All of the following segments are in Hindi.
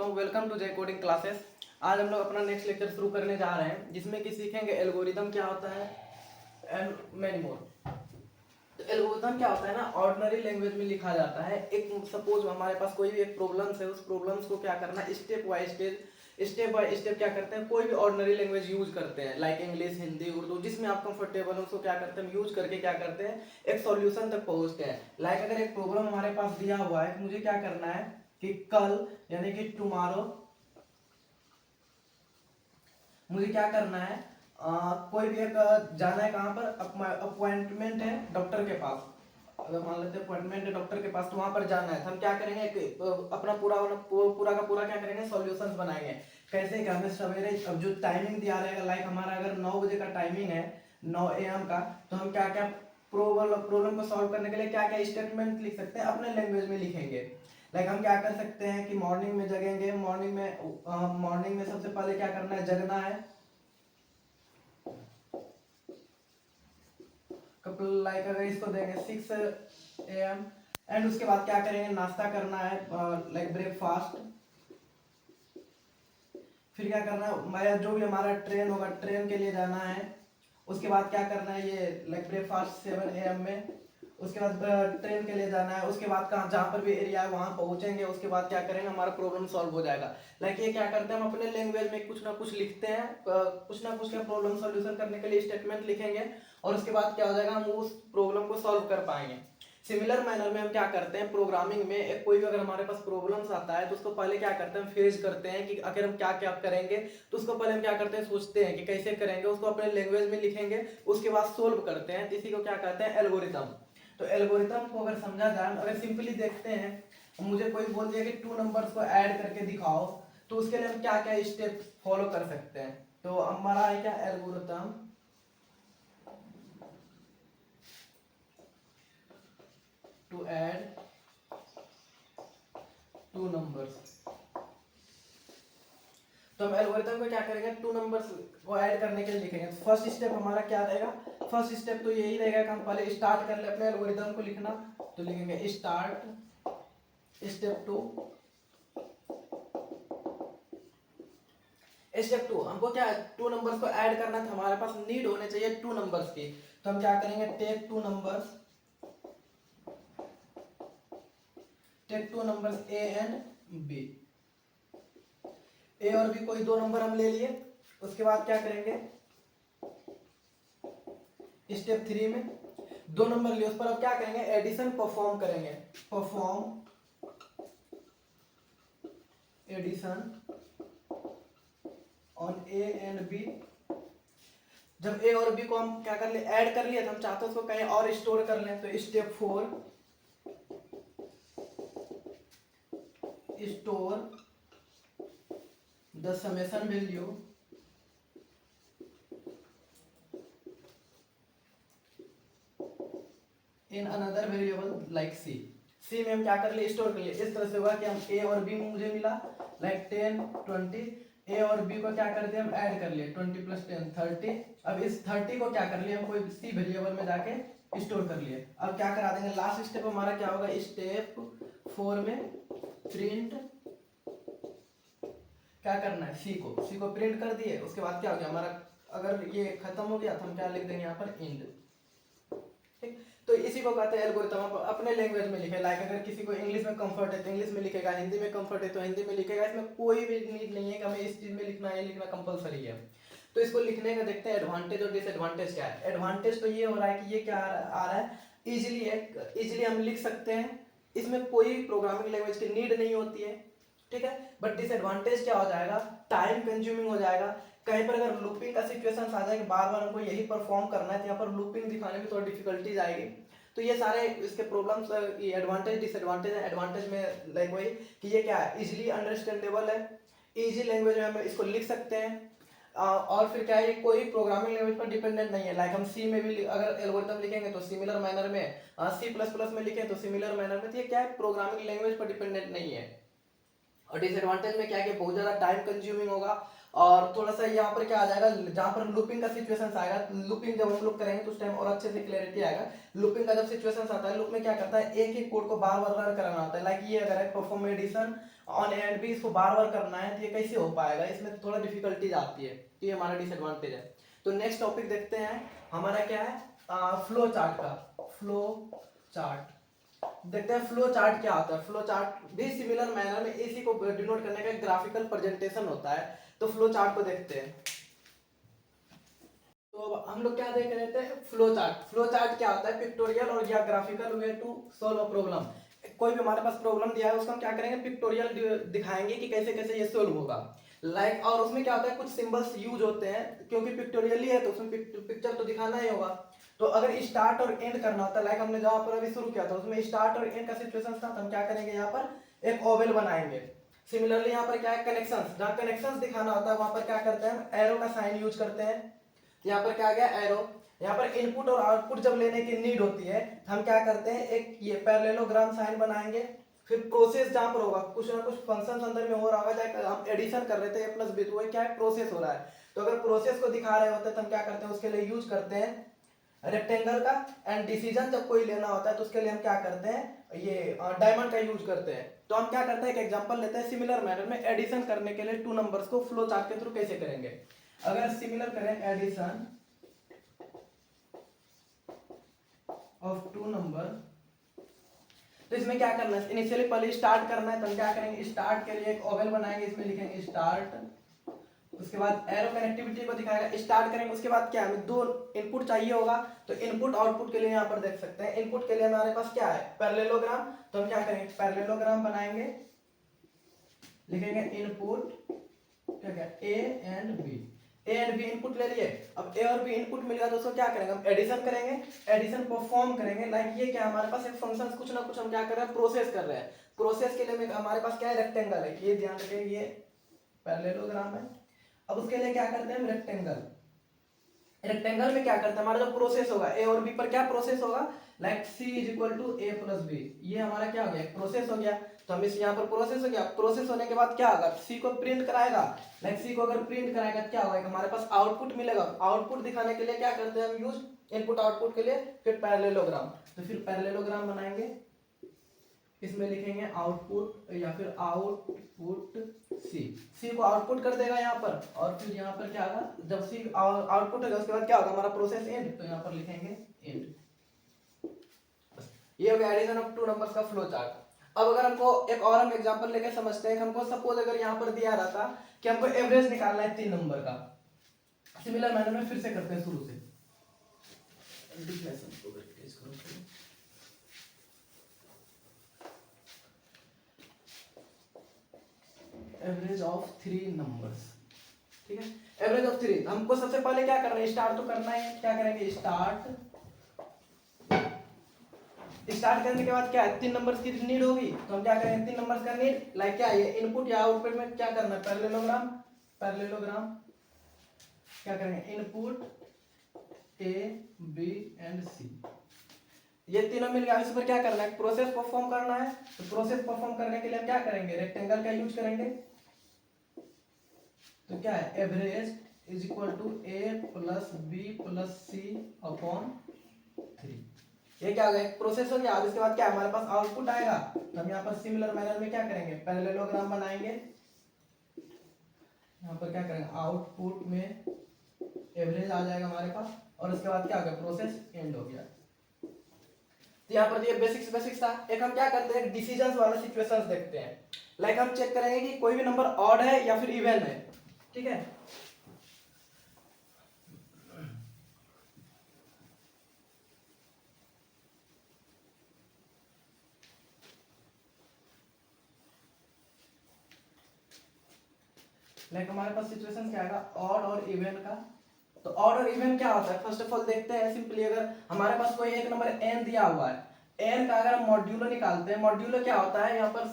दोस्तों, welcome to J coding classes. आज हम लोग अपना नेक्स्ट लेक्चर शुरू करने जा रहे हैं, जिसमें कि सीखेंगे एल्गोरिदम क्या होता है एंड मैनी मोर। तो एल्गोरिदम क्या होता है ना, ऑर्डिनरी लैंग्वेज में लिखा जाता है। एक सपोज हमारे पास कोई भी एक प्रॉब्लम्स है, उस प्रॉब्लम्स को क्या करना, स्टेप बाय स्टेप क्या करते हैं, कोई भी ऑर्डिनरी लैंग्वेज यूज करते हैं, लाइक इंग्लिश, हिंदी, उर्दू, जिसमें आप कंफर्टेबल हो उसको क्या करते हैं, यूज करके क्या करते हैं, एक सॉल्यूशन तक पहुंचते हैं। लाइक अगर एक प्रॉब्लम हमारे पास दिया हुआ है कि मुझे क्या करना है कि कल यानी कि टुमारो मुझे क्या करना है, कोई भी एक जाना है, कहाँ पर अपॉइंटमेंट है डॉक्टर के पास। अगर मान लेते हैं अपॉइंटमेंट है डॉक्टर के पास, तो वहां पर जाना है, तो हम क्या करेंगे अपना पूरा का पूरा क्या करेंगे, सॉल्यूशंस बनाएंगे। कैसे कि हमें सवेरे, अब जो टाइमिंग दिया रहेगा, लाइक हमारा अगर 9 बजे का टाइमिंग है, 9 AM का, तो हम क्या क्या प्रॉब्लम को सॉल्व करने के लिए क्या क्या स्टेटमेंट लिख सकते हैं, अपने लैंग्वेज में लिखेंगे। लाइक हम क्या कर सकते हैं कि मॉर्निंग में जगेंगे, मॉर्निंग में सबसे पहले क्या करना है, जगना है। लाइक अगर इसको देंगे 6 AM, एंड उसके बाद क्या करेंगे, नाश्ता करना है, लाइक ब्रेकफास्ट। फिर क्या करना है, मैं जो भी हमारा ट्रेन होगा, ट्रेन के लिए जाना है। उसके बाद क्या करना है, ये लाइक ब्रेकफास्ट 7 AM में। उसके बाद ट्रेन के लिए जाना है। उसके बाद कहाँ, जहाँ पर भी एरिया है वहाँ पहुँचेंगे। उसके बाद क्या करेंगे, हमारा प्रॉब्लम सॉल्व हो जाएगा। लाइक ये क्या करते हैं, हम अपने लैंग्वेज में कुछ ना कुछ लिखते हैं, कुछ ना कुछ का प्रॉब्लम सॉल्यूशन करने के लिए स्टेटमेंट लिखेंगे, और उसके बाद क्या हो जाएगा, हम उस प्रॉब्लम को सॉल्व कर पाएंगे। सिमिलर मैनर में हम क्या करते हैं, प्रोग्रामिंग में एक कोई भी अगर हमारे पास प्रॉब्लम्स आता है, तो उसको पहले क्या करते हैं, फेज करते हैं कि अगर हम क्या क्या करेंगे, तो उसको पहले हम क्या करते हैं, सोचते हैं कि कैसे करेंगे, उसको अपने लैंग्वेज में लिखेंगे, उसके बाद सोल्व करते हैं। तो इसी को क्या कहते हैं, एल्गोरिथम। तो एल्गोरिथम को अगर समझा जाए, अगर सिंपली देखते हैं, मुझे कोई बोल दिया कि 2 नंबर्स को ऐड करके दिखाओ, तो उसके लिए हम क्या क्या स्टेप फॉलो कर सकते हैं। तो हमारा है क्या, एल्गोरिथम टू ऐड 2 नंबर्स। तो हम एल्गोरिथम को क्या करेंगे, 2 नंबर्स को ऐड करने के लिए लिखेंगे। तो फर्स्ट स्टेप हमारा क्या रहेगा, फर्स्ट स्टेप तो यही रहेगा कि हम पहले स्टार्ट कर ले अपने एल्गोरिथम को लिखना। तो लिखेंगे स्टार्ट स्टेप 2। स्टेप 2 हमको क्या है, 2 नंबर्स को ऐड करना था, हमारे पास नीड होने चाहिए 2 नंबर्स की। तो हम क्या करेंगे, take 2 numbers A and B. A और बी कोई 2 नंबर हम ले लिए। उसके बाद क्या करेंगे, स्टेप 3 में 2 नंबर लिए, उस पर अब क्या करेंगे, एडिशन परफॉर्म करेंगे। Perform addition on A and B. जब ए और बी को हम क्या कर लिए, ऐड कर लिए, तो हम चाहते हैं उसको कहीं और स्टोर कर लें। तो step 4 store the summation value in another variable like C. C में हम क्या कर लिए, स्टोर कर लिए। इस तरह से हुआ कि हम ए और बी में मुझे मिला लाइक 10 20। ए और बी को क्या कर दिया, हम ऐड कर लिए, 20 + 10 30। अब इस 30 को क्या कर लिए, हम कोई सी वेरिएबल में जाके स्टोर कर लिए। अब क्या करा देंगे, लास्ट स्टेप हमारा क्या होगा, स्टेप 4 में प्रिंट क्या करना है, सी को प्रिंट कर दिए। उसके बाद क्या हो गया हमारा, अगर ये खत्म हो गया तो हम क्या लिख देंगे यहाँ पर, इंड। ठीक, तो इसी को कहते हैं एल्गोरिथम। आप अपने लैंग्वेज में लिखे, लाइक अगर किसी को इंग्लिश में कंफर्ट है तो इंग्लिश में लिखेगा, हिंदी में कंफर्ट है तो हिंदी में लिखेगा। इसमें कोई भी नीड नहीं है कि हमें इस चीज में लिखना है, लिखना कंपलसरी है। तो इसको लिखने का देखते हैं एडवांटेज और डिसएडवांटेज क्या है। एडवांटेज तो ये हो रहा है कि ये क्या आ रहा है, इजिली हम लिख सकते हैं, इसमें कोई प्रोग्रामिंग लैंग्वेज की नीड नहीं होती है। ठीक है, बट डिसएडवांटेज क्या हो जाएगा, टाइम कंज्यूमिंग हो जाएगा। कहीं पर अगर लूपिंग का सिचुएशन आ जाए कि बार बार हमको यही परफॉर्म करना है, तो यहाँ पर लूपिंग दिखाने में थोड़ी डिफिकल्टीज आएगी। तो ये सारे इसके प्रॉब्लम्स, एडवांटेज डिसएडवांटेज है। एडवांटेज में लाइक वही कि ये क्या है, इजीली अंडरस्टैंडेबल है, इजी लैंग्वेज में हम इसको लिख सकते हैं। और फिर क्या है, ये कोई प्रोग्रामिंग लैंग्वेज पर डिपेंडेंट नहीं है। लाइक हम सी में भी अगर एल्गोरिथम लिखेंगे तो सिमिलर मैनर में, C++ में लिखें तो सिमिलर मैनर में। तो ये क्या है, प्रोग्रामिंग लैंग्वेज पर डिपेंडेंट नहीं है। और डिसएडवांटेज में क्या है कि बहुत ज्यादा टाइम कंज्यूमिंग होगा, और थोड़ा सा यहाँ पर क्या आ जाएगा, जहाँ पर लूपिंग का सिचुएशन आएगा, लूपिंग जब हम लोग करेंगे तो उस टाइम और अच्छे से क्लैरिटी आएगा। लूपिंग का जब सिचुएशन आता है, लूप में क्या करता है, एक ही कोड को बार बार रन कराना होता है। लाइक ये अगर है परफॉर्म एडिशन ऑन एंड भी इसको बार बार करना है, तो ये कैसे हो पाएगा, इसमें थोड़ा डिफिकल्टीज आती है, तो ये हमारा डिसएडवांटेज है। तो नेक्स्ट टॉपिक देखते हैं हमारा क्या है, फ्लो चार्ट का। फ्लो चार्ट देखते हैं, फ्लो चार्ट क्या होता है। फ्लो चार्ट भी सिमिलर मैनर में इसी को डिनोट करने का ग्राफिकल प्रेजेंटेशन होता है। तो फ्लो चार्ट को देखते हैं। तो हम लोग क्या देख रहे थे, फ्लो चार्ट। फ्लो चार्ट क्या होता है, पिक्टोरियल और या graphical way to solve a problem. कोई भी हमारे पास प्रॉब्लम दिया है उसको हम क्या करेंगे, पिक्टोरियल दिखाएंगे कि कैसे कैसे ये सॉल्व होगा। लाइक और उसमें क्या होता है, कुछ सिंबल्स यूज होते हैं, क्योंकि पिक्टोरियल ही है तो उसमें पिक्चर तो दिखाना ही होगा। तो अगर स्टार्ट और एंड करना होता है, लाइक हमने जहां पर अभी शुरू किया था उसमें स्टार्ट और एंड का सिचुएशन था, तो हम क्या करेंगे, यहाँ पर एक ओवल बनाएंगे। सिमिलरली यहाँ पर क्या है, कनेक्शंस, जहां कनेक्शंस दिखाना होता है वहां पर क्या करते हैं, एरो का साइन यूज करते हैं। यहाँ पर क्या आ गया, एरो। यहाँ पर इनपुट और आउटपुट जब लेने की नीड होती है, हम क्या करते हैं, एक ये पैरेललोग्राम साइन बनाएंगे। फिर प्रोसेस जहां पर होगा, कुछ ना कुछ फंक्शन अंदर में हो रहा होगा, चाहे हम एडिशन कर रहे थे ए प्लस बी, तो क्या है, प्रोसेस हो रहा है। तो अगर प्रोसेस को दिखा रहे होते हैं तो हम क्या करते हैं, उसके लिए यूज करते हैं रेक्टेंगल का। एंड डिसीजन जब कोई लेना होता है तो उसके लिए हम क्या करते हैं, ये डायमंड का यूज करते हैं। तो हम क्या करते हैं, एक एग्जांपल लेते हैं, सिमिलर मैनर में एडिशन करने के लिए टू नंबर्स को फ्लो चार्ट के थ्रू कैसे करेंगे। अगर सिमिलर करें एडिशन ऑफ टू नंबर, तो इसमें क्या करना है, इनिशियली पहले स्टार्ट करना है, तो हम क्या करेंगे, स्टार्ट के लिए एक ओवल बनाएंगे, इसमें लिखेंगे स्टार्ट। उसके बाद एरो कनेक्टिविटी को दिखाएगा, स्टार्ट करेंगे। उसके बाद क्या है, दो इनपुट चाहिए होगा, तो इनपुट आउटपुट के लिए यहाँ पर देख सकते हैं, इनपुट के लिए हमारे पास क्या है, पैरेललोग्राम। तो हम क्या करेंगे, पैरेललोग्राम बनाएंगे, लिखेंगे इनपुट क्या क्या, A and B. A and B input ले लिए। अब ए और बी इनपुट मिल गया तो उसको क्या करेंगे, हम एडिशन करेंगे, एडिशन परफॉर्म करेंगे। लाइक ये क्या, हमारे पास एक फंक्शन कुछ ना कुछ हम क्या कर रहे हैं, प्रोसेस कर रहे हैं। प्रोसेस के लिए हमारे पास क्या है, रेक्टेंगल है, ये ध्यान रखें, ये पैरेललोग्राम है। अब उसके लिए क्या करते हैं हम, रेक्टेंगल। रेक्टेंगल में क्या करते हैं, हमारा जो प्रोसेस होगा ए और बी पर क्या प्रोसेस होगा, like C is equal to A plus B, ये हमारा क्या हो गया, प्रोसेस हो गया। तो हम इस यहाँ पर प्रोसेस हो गया, प्रोसेस होने के बाद क्या होगा, सी को प्रिंट कराएगा। लाइक सी को अगर प्रिंट कराएगा क्या होगा, हमारे पास आउटपुट मिलेगा। आउटपुट दिखाने के लिए क्या करते हैं हम, यूज इनपुट आउटपुट के लिए, फिर पैरेललोग्राम। तो फिर पैरेललोग्राम बनाएंगे, इसमें लिखेंगे आउटपुट या फिर आउटपुट सी। सी को आउटपुट कर देगा यहाँ पर, और फिर यहाँ पर क्या होगा, जब सी आउटपुट होगा उसके बाद क्या होगा, हमारा प्रोसेस एंड, तो यहाँ पर लिखेंगे एंड। ये हो गया एडिशन ऑफ टू नंबर्स का फ्लो चार्ट। अब अगर हमको एक और हम एग्जांपल लेके समझते हैं, हमको सपोज अगर यहाँ पर दिया रहा था कि हमको एवरेज निकालना है 3 नंबर का, सिमिलर मैनर में फिर से करते हैं शुरू से। एवरेज ऑफ 3 नंबर्स, ठीक है, एवरेज ऑफ 3। हमको सबसे पहले क्या करना है, स्टार्ट तो करना है, क्या करेंगे, स्टार्ट। स्टार्ट करने के बाद क्या है, 3 नंबर्स की नीड होगी, तो हम क्या करेंगे, 3 नंबर्स का नीड, लाइक क्या है, इनपुट या आउटपुट में क्या करना है, पैरेललोग्राम। पैरेललोग्राम क्या करेंगे, इनपुट ए बी एंड सी, ये तीनों मिल गया। इस पर क्या करना है, प्रोसेस परफॉर्म करना है। तो प्रोसेस परफॉर्म करने के लिए हम क्या करेंगे, रेक्टेंगल का यूज करेंगे। तो क्या है, average is equal to A plus B plus C upon 3। ये क्या हो गया, प्रोसेस हो गया। अब इसके बाद क्या हमारे पास आउटपुट आएगा, तो हम यहाँ पर सिमिलर मैनर में क्या करेंगे, पैरेललोग्राम बनाएंगे। यहाँ पर क्या करेंगे, आउटपुट में एवरेज आ जाएगा हमारे पास, और उसके बाद क्या हो गया, प्रोसेस एंड हो गया। तो यहाँ पर ये बेसिक्स था। एक हम क्या करते हैं, डिसीजंस वाला सिचुएशंस देखते हैं। लाइक हम चेक करेंगे कि कोई भी नंबर ऑड है या फिर इवन है, ठीक है। लाइक हमारे पास सिचुएशन क्या आएगा, ऑड और इवन का। तो ऑड और इवन क्या होता है, फर्स्ट ऑफ ऑल देखते हैं सिंपली। अगर हमारे पास कोई एक नंबर n दिया हुआ है, n का अगर हम मॉड्यूलो निकालते हैं, मॉड्यूलो क्या होता है, यहाँ पर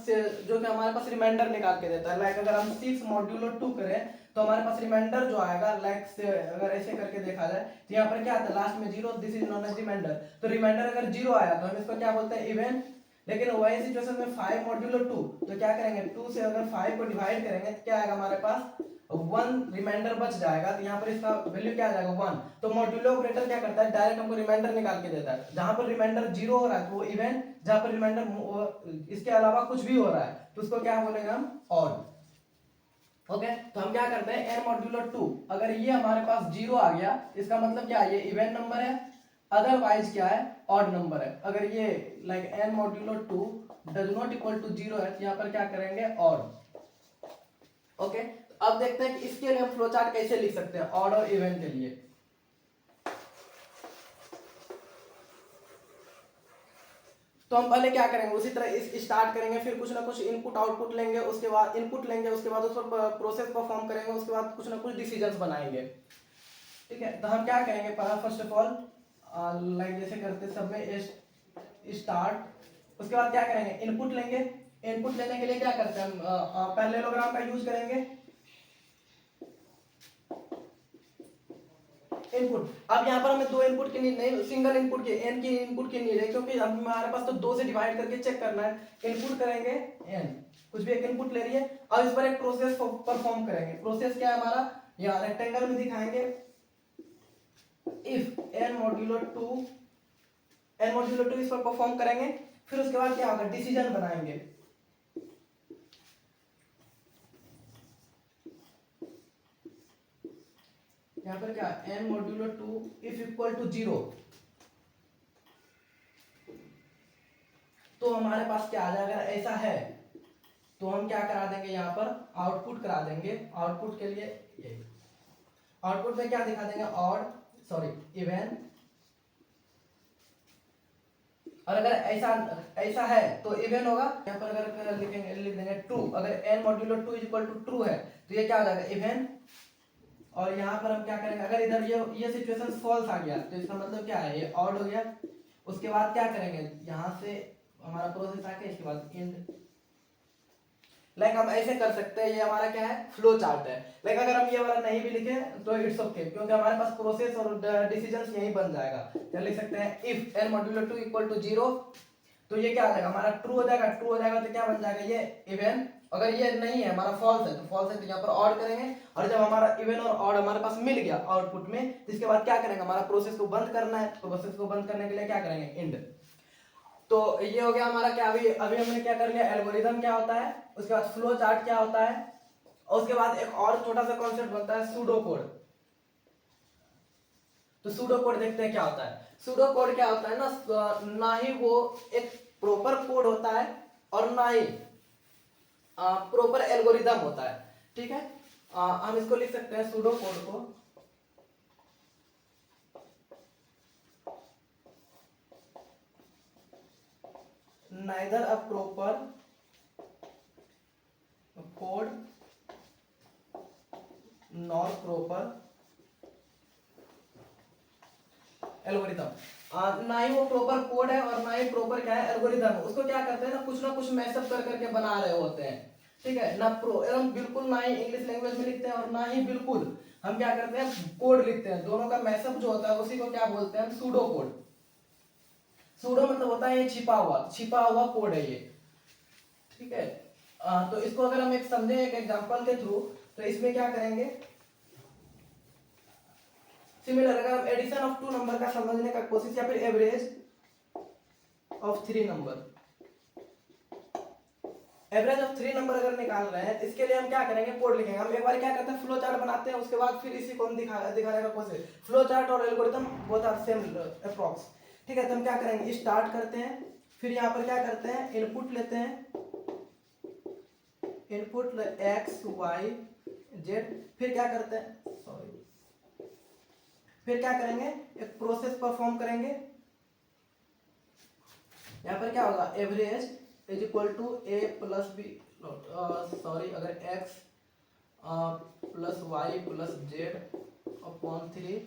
जो कि हमारे पास रिमाइंडर निकाल के देता है। लाइक अगर हम 6 मॉड्यूलो 2 करें तो हमारे पास रिमाइंडर जो आएगा, लाइक से अगर ऐसे करके देखा जाए तो यहाँ पर क्या आता है, लास्ट में 0, this is known as remainder. तो रिमाइंडर अगर 0 आया तो हम इसको क्या बोलते हैं, इवन। लेकिन वही सिचुएशन में 5 मॉड्यूलो 2, तो क्या करेंगे 2 से अगर 5 को डिवाइड करेंगे तो क्या आएगा हमारे पास 1 रिमाइंडर बच जाएगा, तो यहाँ पर इसका वैल्यू क्या आ जाएगा 1। तो मॉड्यूलो ऑपरेटर क्या करता है, डायरेक्ट हमको रिमाइंडर निकाल के देता है। जहां पर रिमाइंडर 0 हो रहा है तो वो इवन, जहां पर रिमाइंडर इसके अलावा कुछ भी हो रहा है तो उसको क्या बोलेंगे हम, ऑड। ओके, तो हम क्या करते हैं n मॉड्यूलो 2, अगर ये हमारे पास 0 आ गया इसका मतलब क्या है, ये इवन नंबर है, अदरवाइज क्या है, ऑड नंबर है। अगर ये like n modulo 2 does not equal to 0 है तो यहाँ पर क्या करेंगे, ऑड। ओके, तो अब देखते हैं कि इसके लिए हम फ्लो चार्ट कैसे लिख सकते हैं ऑड और इवन के लिए। तो हम पहले क्या करेंगे, उसी तरह इस स्टार्ट करेंगे, फिर कुछ ना कुछ इनपुट आउटपुट लेंगे, उसके बाद इनपुट लेंगे, उसके बाद उस पर प्रोसेस परफॉर्म करेंगे, उसके बाद कुछ ना कुछ डिसीजंस बनाएंगे। ठीक है, तो हम क्या करेंगे, फर्स्ट ऑफ ऑल लाइक जैसे करते सब में स्टार्ट, उसके बाद क्या करेंगे, इनपुट लेंगे। इनपुट लेने के लिए क्या करते हैं हम, पैरेललोग्राम का यूज करेंगे। इनपुट, अब यहाँ पर हमें 2 इनपुट की नीड नहीं, सिंगल इनपुट की n की इनपुट की नीड है, क्योंकि अब हमारे पास तो 2 से डिवाइड करके चेक करना है। इनपुट करेंगे n, कुछ भी एक इनपुट ले रही है, अब इस पर एक प्रोसेस परफॉर्म करेंगे। प्रोसेस क्या है हमारा, यहाँ रेक्टेंगल में दिखाएंगे, इफ n मॉड्यूलो 2 इस पर परफॉर्म करेंगे, फिर उसके बाद क्या होगा, डिसीजन बनाएंगे। यहाँ पर क्या n modulo 2 if equal to 0, तो हमारे पास क्या आ जाएगा, ऐसा है तो हम क्या करा देंगे, यहाँ पर आउटपुट करा देंगे। आउटपुट के लिए यही, आउटपुट में क्या दिखा देंगे, ऑड, सॉरी इवन। और अगर ऐसा है तो इवन होगा। यहाँ पर अगर लिख देंगे ट्रू, अगर n modulo 2 equal to true है तो ये क्या हो जाएगा, इवन। और यहाँ पर हम क्या करेंगे, अगर इधर ये सिचुएशन फॉल्स आ गया तो इसका मतलब क्या है, ये ऑड हो गया। उसके बाद क्या करेंगे, यहाँ से हमारा प्रोसेस आके इसके बाद एंड। लाइक हम ऐसे कर सकते हैं, ये हमारा क्या है, फ्लो चार्ट है। लाइक अगर हम ये वाला नहीं भी लिखे तो इट्स ओके, क्योंकि हमारे पास प्रोसेस और डिसीजंस यही बन जाएगा। तो लिख सकते हैं if n modulo 2 equal to 0, तो ये क्या आ जाएगा हमारा, ट्रू हो जाएगा। ट्रू हो जाएगा तो क्या बन जाएगा, ये इवन। अगर ये नहीं है हमारा, फॉल्स है, तो फॉल्स है तो यहाँ पर ऑड करेंगे। और जब हमारा इवन और ऑड हमारे पास मिल गया आउटपुट में, तो इसके बाद क्या करेंगे, हमारा प्रोसेस को बंद करना है, तो प्रोसेस को बंद करने के लिए क्या करेंगे, एंड। तो ये हो गया हमारा क्या, अभी हमने क्या कर लिया, एल्गोरिदम क्या होता है, उसके बाद फ्लो चार्ट क्या होता है, और उसके बाद एक और छोटा सा कॉन्सेप्ट बनता है सूडो कोड। तो सूडो कोड देखते हैं क्या होता है। सूडो कोड क्या होता है ना ही वो एक प्रॉपर कोड होता है और ना ही प्रॉपर एल्गोरिदम होता है। ठीक है, हम इसको लिख सकते हैं सूडो कोड को, neither a proper code nor proper algorithm. ना ही वो प्रॉपर कोड है और ना ही प्रॉपर क्या है, एल्गोरिदम है। उसको क्या करते हैं ना कुछ मैशअप कर करके बना रहे होते हैं। ठीक है ना, एवं बिल्कुल ना ही इंग्लिश लैंग्वेज में लिखते हैं और ना ही बिल्कुल हम क्या करते हैं, कोड लिखते हैं। दोनों का मैशअप जो होता है उसी को क्या बोलते हैं, सूडो कोड। सूडो मतलब होता है ये छिपा हुआ कोड है ये। ठीक है, तो इसको अगर हम एक समझे एक एग्जांपल के थ्रू, तो इसमें क्या करेंगे, सिमिलर अगर हम एडिशन ऑफ 2 नंबर का समझने का कोशिश, या फिर average of 3 number, average of 3 number अगर निकाल रहे हैं, इसके लिए हम क्या करेंगे, कोड लिखेंगे। हम एक बार क्या करते हैं, फ्लो चार्ट बनाते हैं, उसके बाद फिर इसी को हम दिखाने का कोशिश। फ्लो चार्ट और algorithm both are same approx. ठीक है, तो हम क्या करेंगे, स्टार्ट करते हैं, फिर यहाँ पर क्या करते हैं, इनपुट लेते हैं, इनपुट x y z, फिर क्या करते हैं, सॉरी, फिर क्या करेंगे, एक प्रोसेस परफॉर्म करेंगे। यहाँ पर क्या होगा, average is equal to a plus B, sorry, अगर x plus Y plus Z upon 3,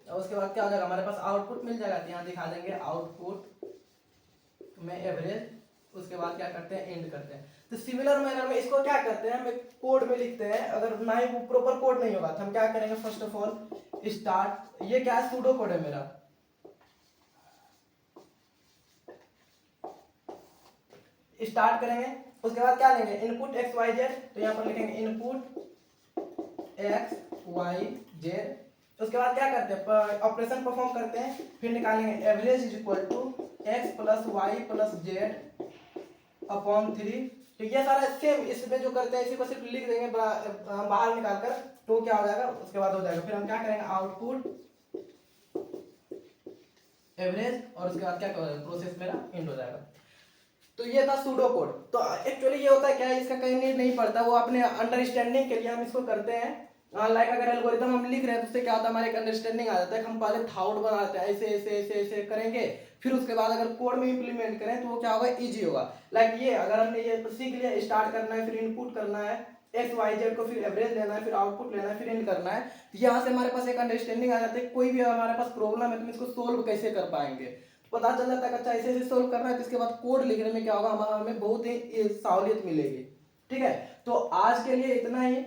और उसके बाद क्या हो जाएगा, हमारे पास आउटपुट मिल जाएगा। तो यहाँ दिखा देंगे आउटपुट में एवरेज, उसके बाद क्या करते हैं, एंड करते हैं। तो सिमिलर मैनर में इसको क्या करते हैं, हम एक कोड में लिखते हैं। अगर ना ही वो प्रॉपर कोड नहीं होगा तो हम क्या करेंगे, फर्स्ट ऑफ ऑल स्टार्ट, ये क्या है, सूडो कोड है मेरा। स्टार्ट करेंगे, उसके बाद क्या लेंगे इनपुट एक्स वाई जेड, तो यहाँ पर लिखेंगे इनपुट एक्स वाई जेड। उसके बाद क्या करते हैं ऑपरेशन परफॉर्म करते हैं, फिर निकालेंगे average is equal to x plus Y plus Z upon 3। तो ये सारा सेम इसमें जो करते हैं इसी को सिर्फ लिख देंगे बाहर निकाल कर, तो क्या हो जाएगा उसके बाद हो जाएगा। फिर हम क्या करेंगे आउटपुट एवरेज, और उसके बाद क्या करेंगे प्रोसेस मेरा एंड हो जाएगा। तो ये था सूडो कोड। तो एक्चुअली ये होता है क्या है, इसका कहीं नीड नहीं पड़ता, वो अपने अंडरस्टैंडिंग के लिए हम इसको करते हैं। लाइक अगर एल्गोरिथम हम लिख रहे हैं तो उससे क्या होता है हमारे एक अंडरस्टैंडिंग आ जाता है, हम पहले थाउट बनाते हैं ऐसे ऐसे ऐसे ऐसे करेंगे, फिर उसके बाद अगर कोड में इंप्लीमेंट करें तो वो क्या होगा इजी होगा। लाइक ये अगर हमने ये सीख लिया, स्टार्ट करना है, फिर इनपुट करना है एक्स वाई जेड को, फिर एवरेज लेना है, फिर आउटपुट लेना है, फिर एंड करना है, तो यहाँ से हमारे पास एक अंडरस्टैंडिंग आ जाती है। कोई भी हमारे पास प्रॉब्लम है तो हम इसको सोल्व कैसे कर पाएंगे, पता चल जाता है अच्छा ऐसे ऐसे सोल्व करना है, तो इसके बाद कोड लिखने में क्या होगा हमें बहुत ही सहूलियत मिलेगी। ठीक है, तो आज के लिए इतना ही।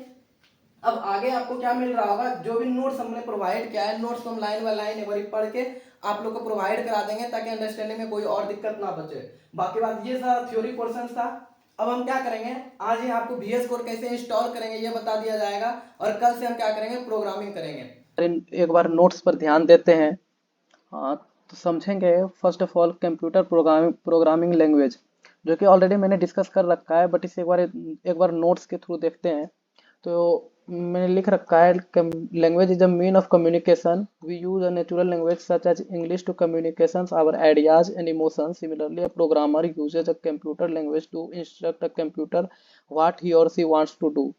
अब आगे आपको क्या मिल रहा होगा, जो भी नोट्स हमने प्रोवाइड किया है, नोट्स को हम लाइन बाय लाइन एक बार पढ़ के आप लोग को प्रोवाइड करा देंगे, ताकि अंडरस्टैंडिंग में कोई और दिक्कत ना बचे। बाकी बात ये सारा थ्योरी पोर्शन था। अब हम क्या करेंगे, आज ही आपको VS कोड कैसे इंस्टॉल करेंगे ये बता दिया जाएगा, और कल से हम क्या करेंगे प्रोग्रामिंग करेंगे। एक बार नोट्स पर ध्यान देते हैं। हाँ, तो समझेंगे first of all computer programming language, जो कि ऑलरेडी मैंने डिस्कस कर रखा है, बट इसे एक बार नोट्स के थ्रू देखते हैं। तो मैंने लिख रखा है language is a mean of communication, we use a natural language such as English to communication our ideas and emotions. Similarly a programmer uses a computer language to instruct a computer what he or she wants to do.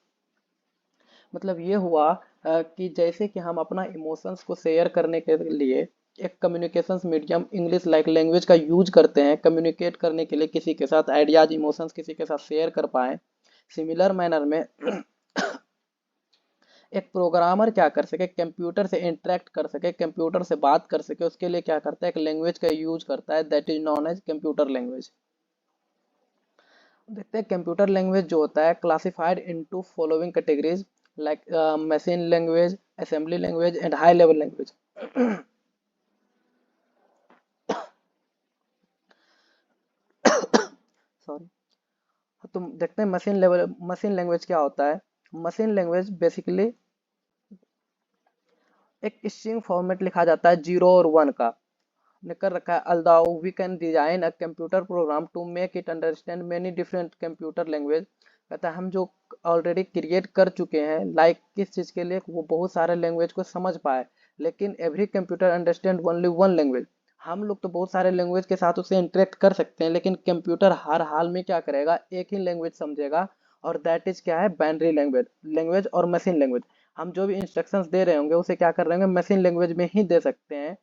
मतलब ये हुआ कि जैसे कि हम अपना इमोशंस को शेयर करने के लिए एक communications medium English like language का यूज करते हैं, कम्युनिकेट करने के लिए किसी के साथ आइडियाज इमोशंस किसी के साथ शेयर कर पाए, सिमिलर मैनर में एक प्रोग्रामर क्या कर सके कंप्यूटर से इंटरेक्ट कर सके, कंप्यूटर से बात कर सके, उसके लिए क्या करता है एक लैंग्वेज का यूज करता है, that is known as computer language. देखते हैं कंप्यूटर लैंग्वेज जो होता है classified into following categories like machine language, assembly language and high level language. Sorry. तुम देखते हैं मशीन लैंग्वेज क्या होता है। मशीन लैंग्वेज बेसिकली एक स्ट्रिंग फॉर्मेट लिखा जाता है 0 और 1 का, ने कर रखा है। Although we can design a computer program to make it understand many different computer language. कहता है हम जो ऑलरेडी क्रिएट कर चुके हैं लाइक किस चीज़ के लिए, वो बहुत सारे लैंग्वेज को समझ पाए, लेकिन every computer understand only one language. हम लोग तो बहुत सारे लैंग्वेज के साथ उससे इंटरेक्ट कर सकते हैं, लेकिन कंप्यूटर हर हाल में क्या करेगा एक ही लैंग्वेज समझेगा, और दैट इज क्या है बाइनरी लैंग्वेज। लैंग्वेज और मशीन लैंग्वेज, हम जो भी इंस्ट्रक्शंस दे रहे होंगे उसे क्या कर रहे होंगे मशीन लैंग्वेज में ही दे सकते हैं,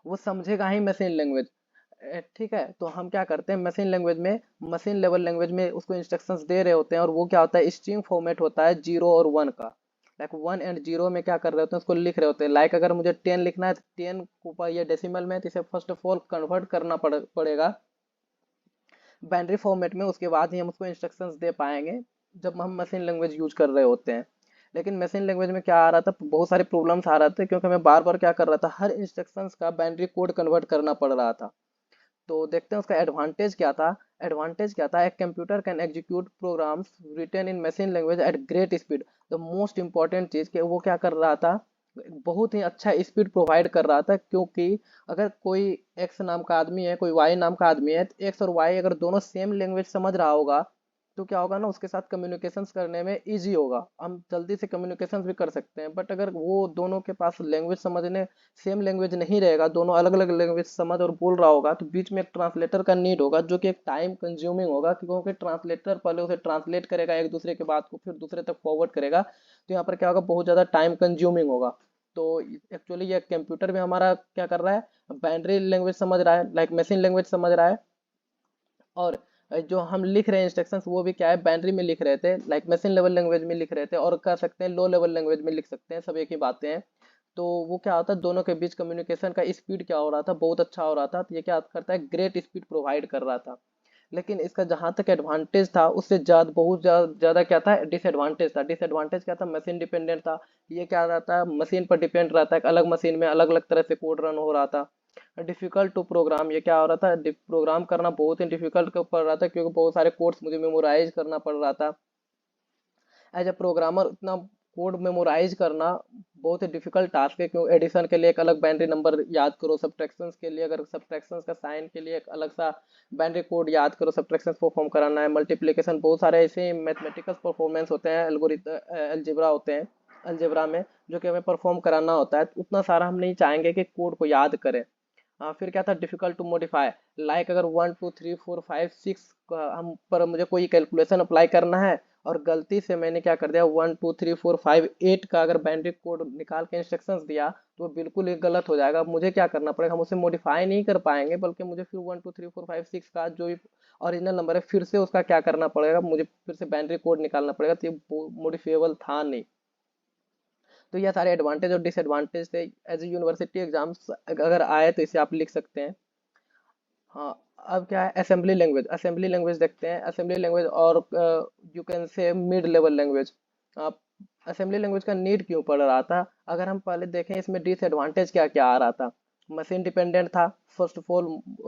वो समझेगा ही मशीन लैंग्वेज। ठीक है, तो हम क्या करते हैं मशीन लैंग्वेज में, मशीन लेवल लैंग्वेज में उसको इंस्ट्रक्शंस दे रहे होते हैं, और वो क्या होता है स्ट्रिंग फॉर्मेट होता है 0 और 1 का। लाइक 1 एंड 0 में क्या कर रहे होते हैं उसको लिख रहे होते हैं। लाइक अगर मुझे 10 लिखना है तो 10 को ऊपर ये डेसिमल में है, तो इसे फर्स्ट ऑफ ऑल कन्वर्ट करना पड़ेगा बाइनरी फॉर्मेट में, उसके बाद ही हम उसको इंस्ट्रक्शंस दे पाएंगे जब हम मशीन लैंग्वेज यूज कर रहे होते हैं। लेकिन मशीन लैंग्वेज में क्या आ रहा था, बहुत सारे प्रॉब्लम्स आ रहे थे, क्योंकि हमें बार बार क्या कर रहा था हर इंस्ट्रक्शंस का बाइनरी कोड कन्वर्ट करना पड़ रहा था। तो देखते हैं उसका एडवांटेज क्या था। एडवांटेज क्या था, एक computer can execute programs written in machine language at great speed. The most important चीज़ कि वो क्या कर रहा था, बहुत ही अच्छा स्पीड प्रोवाइड कर रहा था, क्योंकि अगर कोई एक्स नाम का आदमी है कोई वाई नाम का आदमी है, तो एक्स और वाई अगर दोनों सेम लैंग्वेज समझ रहा होगा तो क्या होगा ना उसके साथ कम्युनिकेशंस करने में इजी होगा, हम जल्दी से कम्युनिकेशंस भी कर सकते हैं। बट अगर वो दोनों के पास लैंग्वेज समझने सेम लैंग्वेज नहीं रहेगा, दोनों अलग अलग लैंग्वेज समझ और बोल रहा होगा, तो बीच में एक ट्रांसलेटर का नीड होगा, जो कि एक टाइम कंज्यूमिंग होगा, क्योंकि ट्रांसलेटर पहले उसे ट्रांसलेट करेगा एक दूसरे के बात को, फिर दूसरे तक फॉरवर्ड करेगा, तो यहाँ पर क्या होगा बहुत ज़्यादा टाइम कंज्यूमिंग होगा। तो एक्चुअली ये कंप्यूटर भी हमारा क्या कर रहा है बाइनरी लैंग्वेज समझ रहा है, लाइक मशीन लैंग्वेज समझ रहा है, और जो हम लिख रहे हैं इंस्ट्रक्शंस वो भी क्या है बाइनरी में लिख रहे थे, लाइक मशीन लेवल लैंग्वेज में लिख रहे थे, और कह सकते हैं लो लेवल लैंग्वेज में लिख सकते हैं, सब एक ही बातें हैं। तो वो क्या होता है दोनों के बीच कम्युनिकेशन का स्पीड क्या हो रहा था बहुत अच्छा हो रहा था, तो ये क्या करता है ग्रेट स्पीड प्रोवाइड कर रहा था। लेकिन इसका जहाँ तक एडवांटेज था उससे ज़्यादा बहुत ज़्यादा क्या था डिसएडवांटेज था। डिसएडवांटेज क्या था, मशीन डिपेंडेंट था, ये क्या रहता है मशीन पर डिपेंड रहता है, अलग मशीन में अलग अलग तरह से कोड रन हो रहा था। डिफिकल्ट टू प्रोग्राम, ये क्या हो रहा था, प्रोग्राम करना बहुत ही डिफिकल्ट पड़ रहा था क्योंकि बहुत सारे कोड्स मुझे मेमोराइज करना पड़ रहा था। एज ए प्रोग्रामर इतना कोड मेमोराइज करना बहुत ही डिफिकल्ट टास्क है, क्यों एडिशन के लिए एक अलग बाइनरी नंबर याद करो, सब्ट्रैक्शंस के लिए, अगर सब्ट्रैक्शंस का साइन के लिए एक अलग सा बाइनरी कोड याद करो, सब्ट्रैक्शंस परफॉर्म कराना है, मल्टीप्लिकेशन, बहुत सारे ऐसे मैथमेटिकल परफॉर्मेंस होते हैं, अलजेब्रा होते हैं अलजेब्रा में, जो कि हमें परफॉर्म कराना होता है, तो उतना सारा हम नहीं चाहेंगे कि कोड को याद करें। फिर क्या था, डिफिकल्ट टू मॉडिफाई, लाइक अगर 1 2 3 4 5 6 हम पर मुझे कोई कैलकुलेशन अप्लाई करना है और गलती से मैंने क्या कर दिया, 1 2 3 4 5 8 का अगर बाइनरी कोड निकाल के इंस्ट्रक्शंस दिया, तो वो बिल्कुल ही गलत हो जाएगा। मुझे क्या करना पड़ेगा, हम उसे मॉडिफाई नहीं कर पाएंगे, बल्कि मुझे फिर 1 2 3 4 5 6 का जो भी ओरिजिनल नंबर है फिर से उसका क्या करना पड़ेगा, मुझे फिर से बाइनरी कोड निकालना पड़ेगा, तो ये मॉडिफिएबल था नहीं। तो यह सारे एडवांटेज और डिसएडवांटेज थे। एज ए यूनिवर्सिटी एग्जाम्स अगर आए तो इसे आप लिख सकते हैं। हाँ, अब क्या है, असेंबली लैंग्वेज, असेंबली लैंग्वेज देखते हैं, असेंबली लैंग्वेज और you can say mid level language. आप असेंबली लैंग्वेज का नीड क्यों पड़ रहा था, अगर हम पहले देखें इसमें डिसएडवांटेज क्या क्या आ रहा था। मशीन डिपेंडेंट था, फर्स्ट ऑफ ऑल,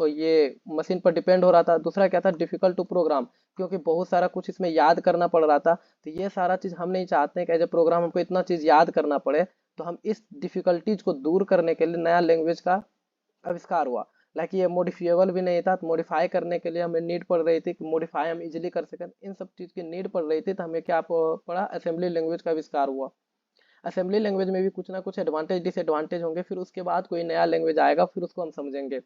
ये मशीन पर डिपेंड हो रहा था। दूसरा क्या था, डिफिकल्ट टू प्रोग्राम, क्योंकि बहुत सारा कुछ इसमें याद करना पड़ रहा था। तो ये सारा चीज़ हम नहीं चाहते हैं कि एज ए प्रोग्राम हमको इतना चीज़ याद करना पड़े। तो हम इस डिफिकल्टीज को दूर करने के लिए नया लैंग्वेज का आविष्कार हुआ। लाइक ये मॉडिफिएबल भी नहीं था, तो मॉडिफाई करने के लिए हमें नीड पड़ रही थी कि मॉडिफाई हम इजीली कर सकें, इन सब चीज़ की नीड पड़ रही थी, तो हमें क्या पड़ा, असेंबली लैंग्वेज का आविष्कार हुआ। असेंबली लैंग्वेज में भी कुछ ना कुछ एडवांटेज डिसएडवांटेज होंगे, फिर उसके बाद कोई नया लैंग्वेज आएगा, फिर उसको हम समझेंगे।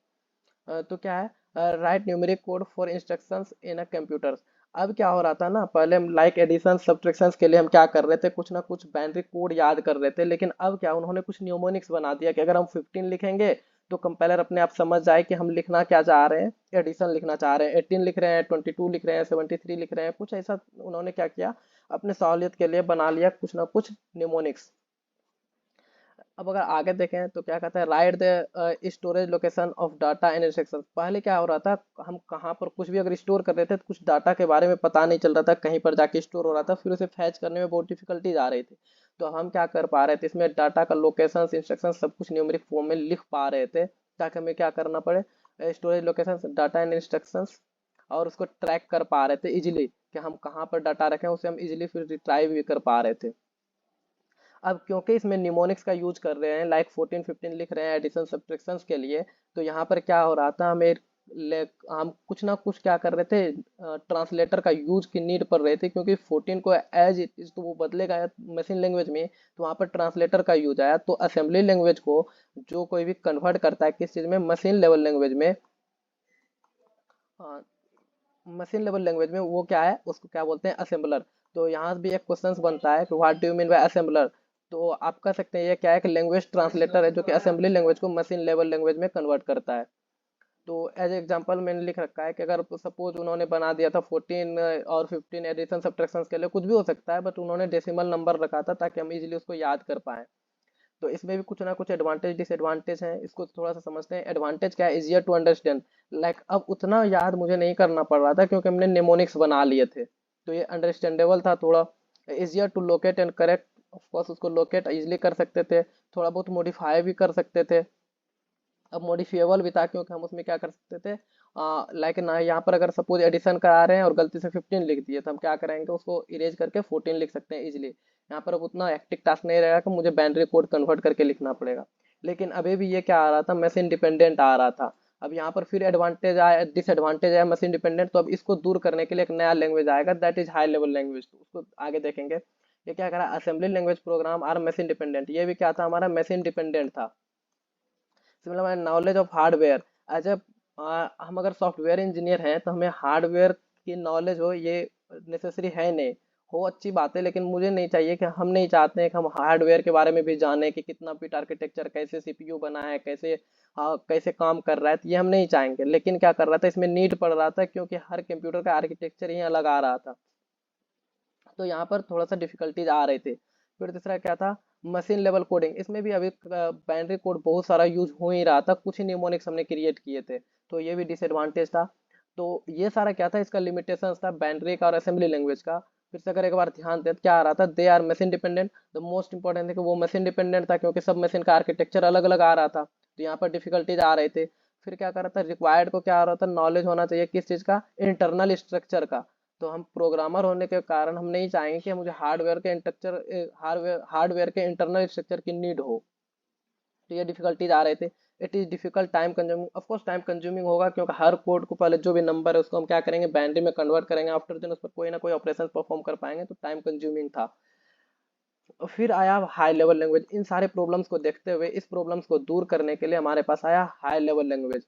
तो क्या है, right numeric code for instructions in a computer. अब क्या हो रहा था ना, पहले हम लाइक एडिशन सब्ट्रैक्शंस के लिए हम क्या कर रहे थे, कुछ ना कुछ बाइनरी कोड याद कर रहे थे, लेकिन अब क्या उन्होंने कुछ न्यूमोनिक्स बना दिया कि अगर हम 15 लिखेंगे तो कंपाइलर अपने आप समझ जाए कि हम लिखना क्या चाह रहे हैं, एडिशन लिखना चाह रहे हैं, 18 लिख रहे हैं, 22 लिख रहे हैं, 73 लिख रहे हैं, कुछ ऐसा उन्होंने क्या किया, अपने सहूलियत के लिए बना लिया कुछ ना कुछ न्यूमोनिक्स। अब अगर आगे देखें तो क्या कहता है, right the storage location of data and instruction. पहले क्या हो रहा था, हम कहाँ पर कुछ भी अगर स्टोर कर रहे थे तो कुछ डाटा के बारे में पता नहीं चल रहा था, कहीं पर जाके स्टोर हो रहा था, फिर उसे फैच करने में बहुत डिफिकल्टीज आ रही थी। तो हम क्या कर पा रहे थे, इसमें डाटा का लोकेशन इंस्ट्रक्शन सब कुछ न्यूमेरिक फॉर्म में लिख पा रहे थे, ताकि हमें क्या करना पड़े, storage location data and instructions, और उसको ट्रैक कर पा रहे थे इजिली, कि हम कहाँ पर डाटा रखें उसे हम इजिली फिर रिट्राइव भी कर पा रहे थे। अब क्योंकि इसमें निमोनिक्स का यूज कर रहे हैं, लाइक 14 15 लिख रहे हैं एडिशन सब्ट्रैक्शंस के लिए, तो यहाँ पर क्या हो रहा था, हम कुछ ना कुछ क्या कर रहे थे, ट्रांसलेटर का यूज की नीड पड़ रही थी, क्योंकि 14 को एज इट इज तो वो बदलेगा मशीन लैंग्वेज में, तो वहाँ पर ट्रांसलेटर का यूज आया। तो असेंबली लैंग्वेज को जो कोई भी कन्वर्ट करता है किस चीज़ में, मशीन लेवल लैंग्वेज में, मशीन लेवल लैंग्वेज में, वो क्या है, उसको क्या बोलते हैं, असेंबलर। तो यहाँ भी एक क्वेश्चन बनता है कि what do you mean by assembler. तो आप कह सकते हैं ये क्या है, कि लैंग्वेज ट्रांसलेटर है, जो कि असेंबली लैंग्वेज को मशीन लेवल लैंग्वेज में कन्वर्ट करता है। तो एज एग्जांपल मैंने लिख रखा है कि अगर सपोज उन्होंने बना दिया था 14 और 15 एडिशन सब्ट्रैक्शंस के लिए, कुछ भी हो सकता है, बट उन्होंने डेसिमल नंबर रखा था ताकि हम इजीली उसको याद कर पाएं। तो इसमें भी कुछ ना कुछ एडवांटेज डिसएडवांटेज हैं, इसको थोड़ा सा समझते हैं। एडवांटेज क्या है, इजियर टू अंडरस्टैंड, लाइक अब उतना याद मुझे नहीं करना पड़ रहा था क्योंकि हमने नेमोनिक्स बना लिए थे, तो ये अंडरस्टैंडेबल था थोड़ा। Easier to locate and correct, of course उसको लोकेट इजिली कर सकते थे, थोड़ा बहुत मॉडिफाई भी कर सकते थे। अब मॉडिफिएबल भी था क्योंकि हम उसमें क्या कर सकते थे, लाइक ना यहाँ पर अगर सपोज एडिशन करा रहे हैं और गलती से 15 लिख दिए, तो हम क्या करेंगे, उसको इरेज करके 14 लिख सकते हैं इजिली। यहाँ पर अब उतना हेक्टिक टास्क नहीं रहेगा कि मुझे बाइनरी कोड कन्वर्ट करके लिखना पड़ेगा। लेकिन अभी भी ये क्या आ रहा था, मशीन डिपेंडेंट आ रहा था। अब यहाँ पर फिर एडवांटेज आया, डिसएडवांटेज आया मशीन डिपेंडेंट, तो अब इसको दूर करने के लिए एक नया लैंग्वेज आएगा, that is high level language, तो उसको आगे देखेंगे। ये क्या करा, assembly language program are machine dependent, ये भी क्या था, हमारा मशीन डिपेंडेंट था। Similar knowledge of hardware, as a हम अगर सॉफ्टवेयर इंजीनियर हैं तो हमें हार्डवेयर की नॉलेज हो, ये नेसेसरी है नहीं। हो अच्छी बात है, लेकिन मुझे नहीं चाहिए कि हम नहीं चाहते हैं कि हम हार्डवेयर के बारे में भी जानें कि कितना बिट आर्किटेक्चर, कैसे सीपीयू बना है, कैसे कैसे काम कर रहा है, तो ये हम नहीं चाहेंगे। लेकिन क्या कर रहा था, इसमें नीड पड़ रहा था क्योंकि हर कंप्यूटर का आर्किटेक्चर ही अलग आ रहा था, तो यहाँ पर थोड़ा सा डिफिकल्टीज आ रहे थे। फिर तीसरा क्या था, मशीन लेवल कोडिंग, इसमें भी अभी बाइनरी कोड बहुत सारा यूज हो ही रहा था, कुछ ही निमोनिक्स हमने क्रिएट किए थे, तो ये भी डिसएडवांटेज था। तो ये सारा क्या था, इसका लिमिटेशन था बाइनरी का और असेंबली लैंग्वेज का। फिर से अगर एक बार ध्यान दें तो क्या आ रहा था, they are machine dependent, the most important है कि वो मशीन डिपेंडेंट था क्योंकि सब मशीन का आर्किटेक्चर अलग अलग आ रहा था। तो यहाँ पर डिफिकल्टीज आ रहे थे। फिर क्या कर रहा था, रिक्वायर्ड को क्या आ रहा था, नॉलेज होना चाहिए किस चीज़ का, इंटरनल स्ट्रक्चर का। तो हम प्रोग्रामर होने के कारण हम नहीं चाहेंगे कि मुझे हार्डवेयर के इंटरनल स्ट्रक्चर की नीड हो। तो ये डिफिकल्टीज आ रहे थे। It is difficult, time consuming, of course time consuming होगा, क्योंकि हर कोड को पहले जो भी नंबर है उसको हम क्या करेंगे, बाइनरी में कन्वर्ट करेंगे, आफ्टर देन उस पर कोई ना कोई ऑपरेशन परफॉर्म कर पाएंगे, तो टाइम कंज्यूमिंग था। और फिर आया हाई लेवल लैंग्वेज। इन सारे प्रॉब्लम्स को देखते हुए, इस प्रॉब्लम्स को दूर करने के लिए हमारे पास आया हाई लेवल लैंग्वेज।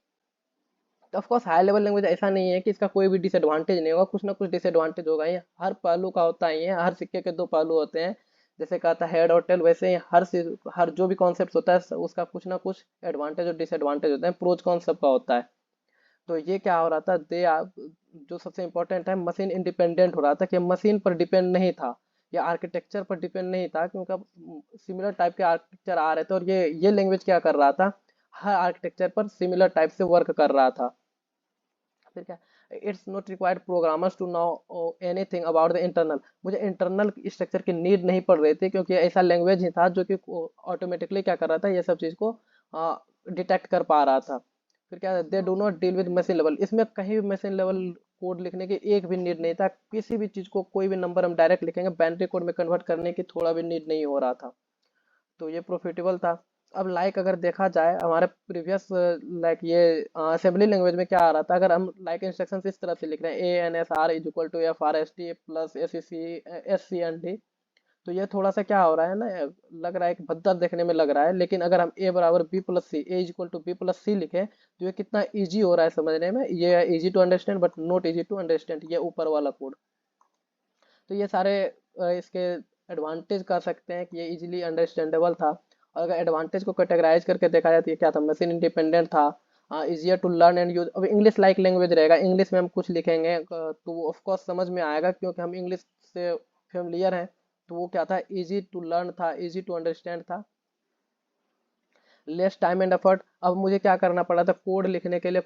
तो of course high level language ऐसा नहीं है कि इसका कोई भी डिसएडवांटेज नहीं होगा, कुछ ना कुछ डिसएडवांटेज होगा। ये हर पहलू का होता ही है, हर सिक्के के दो पहलू होते हैं। जैसे कहा था हेड और टेल, वैसे ही हर जो भी कॉन्सेप्ट होता है उसका कुछ ना कुछ एडवांटेज और डिसएडवांटेज होते हैं, प्रोज कॉन्स सबका होता है। तो ये क्या हो रहा था, जो सबसे इंपॉर्टेंट है, मशीन इंडिपेंडेंट हो रहा था, कि मशीन पर डिपेंड नहीं था या आर्किटेक्चर पर डिपेंड नहीं था, क्योंकि सिमिलर टाइप के आर्किटेक्चर आ रहे थे, और ये लैंग्वेज क्या कर रहा था, हर आर्किटेक्चर पर सिमिलर टाइप से वर्क कर रहा था। फिर क्या, it's not required programmers to know anything about the internal. मुझे इंटरनल स्ट्रक्चर की नीड नहीं पड़ रही थी, क्योंकि ऐसा लैंग्वेज ही था जो कि ऑटोमेटिकली क्या कर रहा था, ये सब चीज़ को डिटेक्ट कर पा रहा था। फिर क्या, they do not deal with machine level. इसमें कहीं भी मशीन लेवल कोड लिखने की एक भी नीड नहीं था। किसी भी चीज़ को, कोई भी नंबर हम डायरेक्ट लिखेंगे, बाइनरी कोड में कन्वर्ट करने की थोड़ा भी नीड नहीं हो रहा था। तो ये प्रॉफिटेबल था। अब लाइक अगर देखा जाए हमारे प्रीवियस, लाइक ये असेंबली लैंग्वेज में क्या आ रहा था, अगर हम लाइक इंस्ट्रक्शन इस तरह से लिख रहे हैं, A N S R is equal to F R S T plus S C N D, तो ये थोड़ा सा क्या हो रहा है ना, लग रहा है कि भद्दा देखने में लग रहा है। लेकिन अगर हम ए बराबर B plus C, A is equal to B plus C लिखें, तो ये कितना ईजी हो रहा है समझने में। ये easy to understand but not easy to understand, ये ऊपर वाला कोड। तो ये सारे इसके एडवांटेज कह सकते हैं कि ये इजीली अंडरस्टैंडेबल था। और अगर एडवांटेज को कैटेगराइज करके देखा जाए तो ये क्या था, मशीन इंडिपेंडेंट था, easier to learn and use. अब इंग्लिश लाइक लैंग्वेज रहेगा, इंग्लिश में हम कुछ लिखेंगे तो वो ऑफकोर्स समझ में आएगा, क्योंकि हम इंग्लिश से फेमिलियर हैं। तो वो क्या था, इजी टू लर्न था, इजी टू अंडरस्टैंड था। Less time and effort. अब मुझे क्या करना पड़ा था, कोड लिखने के लिए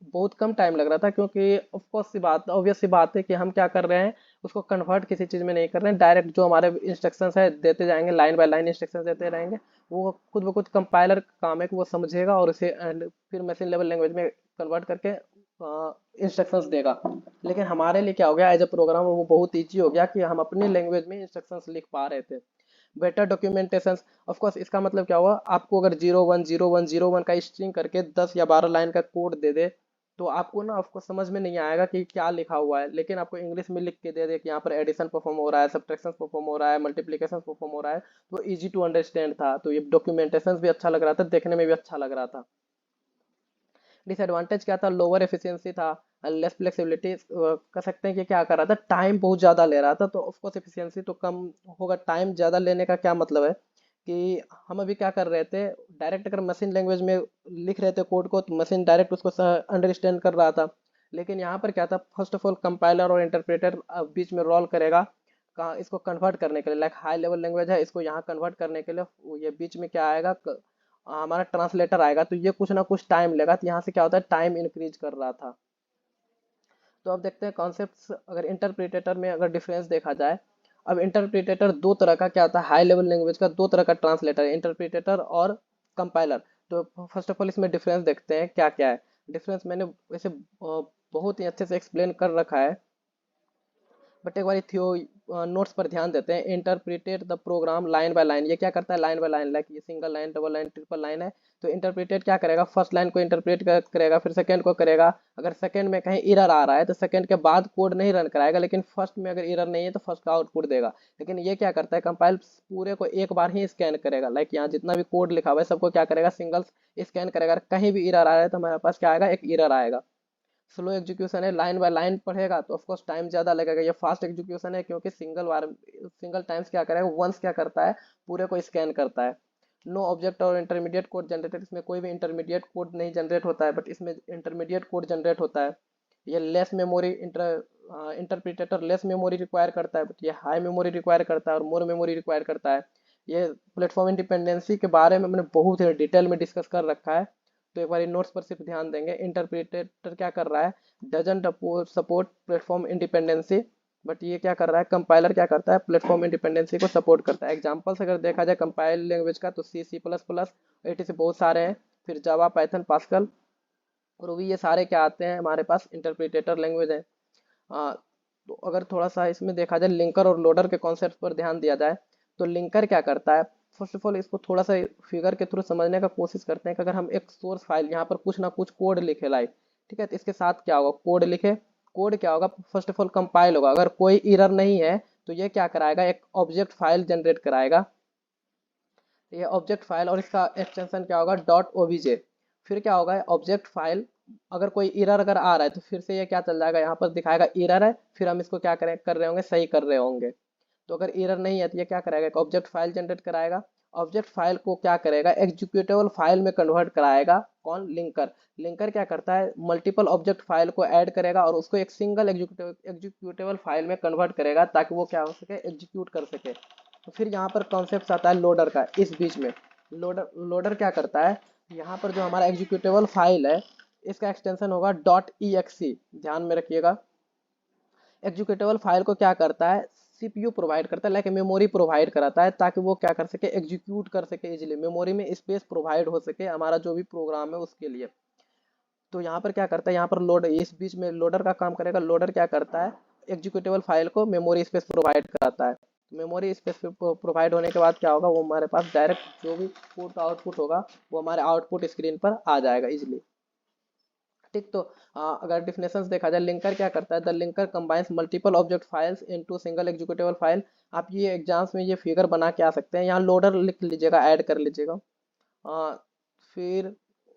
बहुत कम टाइम लग रहा था, क्योंकि ऑब्वियस सी बात है कि हम क्या कर रहे हैं, उसको कन्वर्ट किसी चीज़ में नहीं कर रहे हैं, डायरेक्ट जो हमारे इंस्ट्रक्शंस है देते जाएंगे, लाइन बाय लाइन इंस्ट्रक्शंस देते रहेंगे। वो खुद ब खुद कंपाइलर काम है कि वो समझेगा और उसे फिर मशीन लेवल लैंग्वेज में कन्वर्ट करके इंस्ट्रक्शंस देगा। लेकिन हमारे लिए क्या हो गया, एज अ प्रोग्राम वो बहुत ईजी हो गया कि हम अपनी लैंग्वेज में इंस्ट्रक्शंस लिख पा रहे थे। Better documentation. ऑफ कोर्स इसका मतलब क्या हुआ, आपको अगर 010101 का स्ट्रिंग करके 10 या 12 लाइन का कोड दे दे, तो आपको ना, आपको समझ में नहीं आएगा कि क्या लिखा हुआ है। लेकिन आपको इंग्लिश में लिख के दे दे कि यहाँ पर एडिशन परफॉर्म हो रहा है, सब्ट्रैक्शन परफॉर्म हो रहा है, मल्टीप्लिकेशन परफॉर्म हो रहा है, तो इजी टू अंडरस्टैंड था। तो ये डॉक्यूमेंटेशन भी अच्छा लग रहा था, देखने में भी अच्छा लग रहा था। डिसएडवांटेज क्या था, लोअर एफिशिएंसी था, लेस फ्लेक्सिबिलिटी। कह सकते हैं कि क्या कर रहा था, टाइम बहुत ज़्यादा ले रहा था। तो ऑफकोर्स एफिशिएंसी तो कम होगा। टाइम ज़्यादा लेने का क्या मतलब है कि हम अभी क्या कर रहे थे, डायरेक्ट अगर मशीन लैंग्वेज में लिख रहे थे कोड को, तो मशीन डायरेक्ट उसको अंडरस्टैंड कर रहा था। लेकिन यहाँ पर क्या था, फर्स्ट ऑफ ऑल कंपाइलर और इंटरप्रेटर बीच में रोल करेगा, कहाँ इसको कन्वर्ट करने के लिए, लाइक हाई लेवल लैंग्वेज है, इसको यहाँ कन्वर्ट करने के लिए ये बीच में क्या आएगा, हमारा ट्रांसलेटर आएगा। तो ये कुछ ना कुछ टाइम लेगा। तो यहाँ से क्या होता है, टाइम इंक्रीज कर रहा था। तो अब देखते हैं कॉन्सेप्ट्स, अगर इंटरप्रिटेटर में अगर डिफरेंस देखा जाए। अब इंटरप्रिटेटर दो तरह का क्या होता है, हाई लेवल लैंग्वेज का दो तरह का ट्रांसलेटर है, इंटरप्रिटेटर और कंपाइलर। तो फर्स्ट ऑफ ऑल इसमें डिफरेंस देखते हैं क्या क्या है। डिफरेंस मैंने वैसे बहुत ही अच्छे से एक्सप्लेन कर रखा है, बट एक बार थियो नोट्स पर ध्यान देते हैं। Interpret the program line by line. ये क्या करता है, लाइन बाय लाइन, लाइक ये single line, double line, triple line है। तो इंटरप्रिटेट क्या करेगा, फर्स्ट लाइन को इंटरप्रेट करेगा, फिर सेकंड को करेगा। अगर सेकंड में कहीं एरर आ रहा है तो सेकंड के बाद कोड नहीं रन कराएगा, लेकिन फर्स्ट में अगर एरर नहीं है तो फर्स्ट का आउटपुट देगा। लेकिन ये क्या करता है, कंपाइल पूरे को एक बार ही स्कैन करेगा, लाइक यहाँ जितना भी कोड लिखा हुआ है सबको क्या करेगा, सिंगल स्कैन करेगा। कहीं भी एरर आ रहा है तो हमारे पास क्या आएगा, एक एरर आएगा। स्लो एग्जीक्यूशन है, लाइन बाय लाइन पढ़ेगा तो ऑफकोर्स टाइम ज़्यादा लगेगा। ये फास्ट एग्जीक्यूशन है, क्योंकि सिंगल टाइम्स क्या करेगा, वंस क्या करता है, पूरे को स्कैन करता है। नो ऑब्जेक्ट और इंटरमीडिएट कोड जनरेटेड। इसमें कोई भी इंटरमीडिएट कोड नहीं जनरेट होता है, बट इसमें इंटरमीडिएट कोड जनरेट होता है। ये less memory, interpreter less memory require करता है, बट ये हाई मेमोरी रिक्वायर करता है और मोर मेमोरी रिक्वायर करता है। ये प्लेटफॉर्म इंडिपेंडेंसी के बारे में मैंने बहुत ही डिटेल में डिस्कस कर रखा है, तो एक बार नोट्स पर सिर्फ ध्यान देंगे। इंटरप्रिटेटर क्या कर रहा है, doesn't support platform independency, but ये क्या कर रहा है, कंपाइलर क्या करता है, प्लेटफॉर्म इंडिपेंडेंसी को सपोर्ट करता है। एग्जांपल्स अगर देखा जाए कंपाइल लैंग्वेज का, तो सी, सी प्लस प्लस, एटी से बहुत सारे हैं। फिर जावा, पाइथन, पास्कल, रूबी, ये सारे क्या आते हैं हमारे पास, इंटरप्रिटेटर लैंग्वेज है। तो अगर थोड़ा सा इसमें देखा जाए लिंकर और लोडर के कॉन्सेप्ट पर ध्यान दिया जाए, तो लिंकर क्या करता है, फर्स्ट ऑफ ऑल इसको थोड़ा सा फिगर के थ्रू समझने का कोशिश करते हैं कि अगर हम एक सोर्स फाइल यहाँ पर कुछ ना कुछ कोड लिखे लाए, ठीक है, तो इसके साथ क्या होगा, कोड लिखे, कोड क्या होगा, फर्स्ट ऑफ ऑल कंपाइल होगा, अगर कोई एरर नहीं है तो ये क्या कराएगा, एक ऑब्जेक्ट फाइल जनरेट कराएगा, ये ऑब्जेक्ट फाइल, और इसका एक्सटेंशन क्या होगा, डॉट ओबीजे। फिर क्या होगा, ऑब्जेक्ट फाइल, अगर कोई एरर अगर आ रहा है तो फिर से ये क्या चल जाएगा, यहाँ पर दिखाएगा एरर है, फिर हम इसको क्या करें कर रहे होंगे, सही कर रहे होंगे। तो अगर एरर नहीं है तो ये क्या कराएगा, एक ऑब्जेक्ट फाइल जनरेट कराएगा, ऑब्जेक्ट फाइल को क्या करेगा, एग्जीक्यूटेबल फाइल में कन्वर्ट कराएगा, कौन, लिंकर। लिंकर क्या करता है, मल्टीपल ऑब्जेक्ट फाइल को ऐड करेगा और उसको एक सिंगल एग्जीक्यूटेबल फाइल में कन्वर्ट करेगा ताकि वो क्या हो सके, एग्जीक्यूट कर सके। तो फिर यहाँ पर कॉन्सेप्ट आता है लोडर का, इस बीच में लोडर लोडर क्या करता है, यहाँ पर जो हमारा एग्जीक्यूटेबल फाइल है इसका एक्सटेंशन होगा डॉट ई एक्सी, ध्यान में रखिएगा। एग्जीक्यूटेबल फाइल को क्या करता है, सीपीयू प्रोवाइड करता है, लाइक मेमोरी प्रोवाइड कराता है ताकि वो क्या कर सके, एग्जीक्यूट कर सके इजीली, मेमोरी में स्पेस प्रोवाइड हो सके हमारा जो भी प्रोग्राम है उसके लिए। तो यहाँ पर क्या करता है, यहाँ पर लोड, इस बीच में लोडर का काम करेगा। लोडर क्या करता है, एग्जीक्यूटेबल फाइल को मेमोरी स्पेस प्रोवाइड कराता है। मेमोरी स्पेस प्रोवाइड होने के बाद क्या होगा, वो हमारे पास डायरेक्ट जो भी पुट आउटपुट होगा वो हमारे आउटपुट स्क्रीन पर आ जाएगा इजिली, ठीक। तो अगर डिफिनेशंस देखा जाए, लिंकर क्या करता है, the linker combines multiple object files into single executable file. आप ये एग्जाम्स में ये फिगर बना के आ सकते हैं, यहाँ लोडर लिख लीजिएगा, ऐड कर लीजिएगा। आ, फिर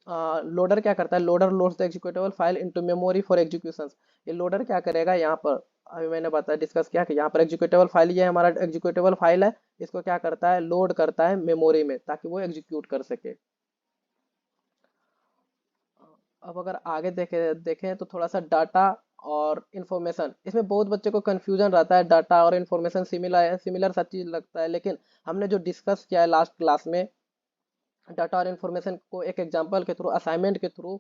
लोडर क्या करता है, loader loads the executable file into memory for execution. ये लोडर क्या करेगा, यहाँ पर अभी मैंने बताया, डिस्कस किया कि यहाँ पर एग्जीक्यूटेबल फाइल, ये हमारा एग्जीक्यूटेबल फाइल है, इसको क्या करता है, लोड करता है मेमोरी में ताकि वो एग्जीक्यूट कर सके। अब अगर आगे देखें तो थोड़ा सा डाटा और इन्फॉर्मेशन, इसमें बहुत बच्चे को कंफ्यूजन रहता है, डाटा और इन्फॉर्मेशन सिमिलर सिमिलर सा चीज लगता है, लेकिन हमने जो डिस्कस किया है लास्ट क्लास में, डाटा और इन्फॉर्मेशन को एक एग्जांपल के थ्रू, असाइनमेंट के थ्रू,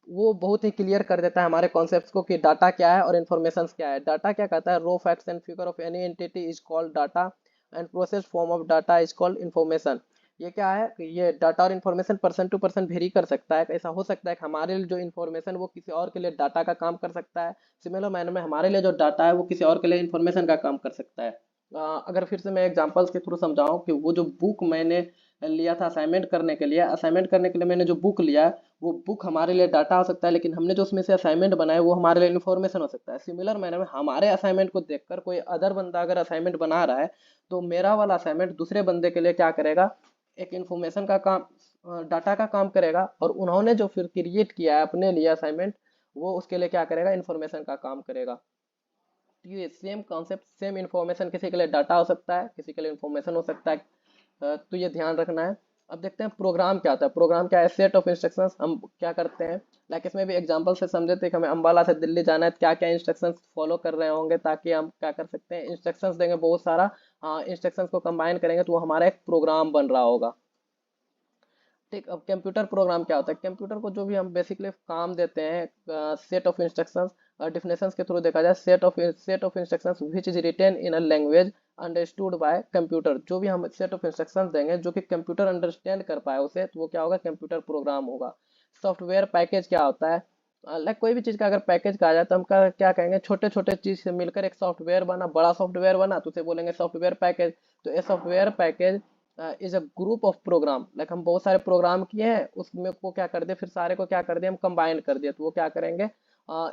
वो बहुत ही क्लियर कर देता है हमारे कॉन्सेप्ट्स को कि डाटा क्या है और इन्फॉर्मेशन क्या है। डाटा क्या कहता है, raw facts and figure of any entity is called data and process form of data is called information. ये क्या है कि ये डाटा और information person to person vary कर सकता है, ऐसा हो सकता है कि हमारे लिए जो इन्फॉर्मेशन वो किसी और के लिए डाटा का काम कर सकता है, सिमिलर मैनर में हमारे लिए जो डाटा है वो किसी और के लिए इन्फॉर्मेशन का काम कर सकता है। अगर फिर से मैं एग्जांपल्स के थ्रू समझाऊं कि वो जो बुक मैंने लिया था असाइनमेंट करने के लिए, मैंने जो बुक लिया है वो बुक हमारे लिए डाटा हो सकता है, लेकिन हमने जो उसमें से असाइनमेंट बनाया वो हमारे लिए इन्फॉर्मेशन हो सकता है। सिमिलर मैनर में हमारे असाइनमेंट को देखकर कोई अदर बंदा अगर असाइनमेंट बना रहा है तो मेरा वाला असाइनमेंट दूसरे बंदे के लिए क्या करेगा, एक इन्फॉर्मेशन का काम, डाटा का काम करेगा, और उन्होंने जो फिर क्रिएट किया है अपने लिए असाइनमेंट, वो उसके लिए क्या करेगा, इन्फॉर्मेशन का काम करेगा। तो ये सेम कॉन्सेप्ट, सेम इन्फॉर्मेशन, किसी के लिए डाटा हो सकता है, किसी के लिए इन्फॉर्मेशन हो सकता है। तो ये ध्यान रखना है। अब देखते हैं प्रोग्राम क्या होता है। प्रोग्राम क्या है, सेट ऑफ इंस्ट्रक्शंस। हम क्या करते हैं, लाइक इसमें भी एग्जांपल से समझे थे कि हमें अंबाला से दिल्ली जाना है, क्या क्या इंस्ट्रक्शंस फॉलो कर रहे होंगे, ताकि हम क्या कर सकते हैं, इंस्ट्रक्शंस देंगे बहुत सारा, इंस्ट्रक्शंस को कंबाइन करेंगे तो वो हमारा एक प्रोग्राम बन रहा होगा, ठीक। अब कंप्यूटर प्रोग्राम क्या होता है, कंप्यूटर को जो भी हम बेसिकली काम देते हैं, सेट ऑफ इंस्ट्रक्शंस, डिफिनेशंस के थ्रू देखा जाए, set of instructions which is written in a language understood by computer. जो भी हम सेट ऑफ इंस्ट्रक्शंस देंगे जो कि कंप्यूटर अंडरस्टैंड कर पाए उसे, तो वो क्या होगा, कंप्यूटर प्रोग्राम होगा। सॉफ्टवेयर पैकेज क्या होता है, लाइक कोई भी चीज़ का अगर पैकेज कहा जाए तो हम क्या कहेंगे, छोटे छोटे चीज़ से मिलकर एक सॉफ्टवेयर बना, बड़ा सॉफ्टवेयर बना, तो उसे बोलेंगे सॉफ्टवेयर पैकेज। तो ये software package is a group of program, like हम बहुत सारे प्रोग्राम किए हैं, उसमें को क्या कर दिया, फिर सारे को क्या कर दिया, हम कंबाइन कर दिया, तो वो क्या करेंगे,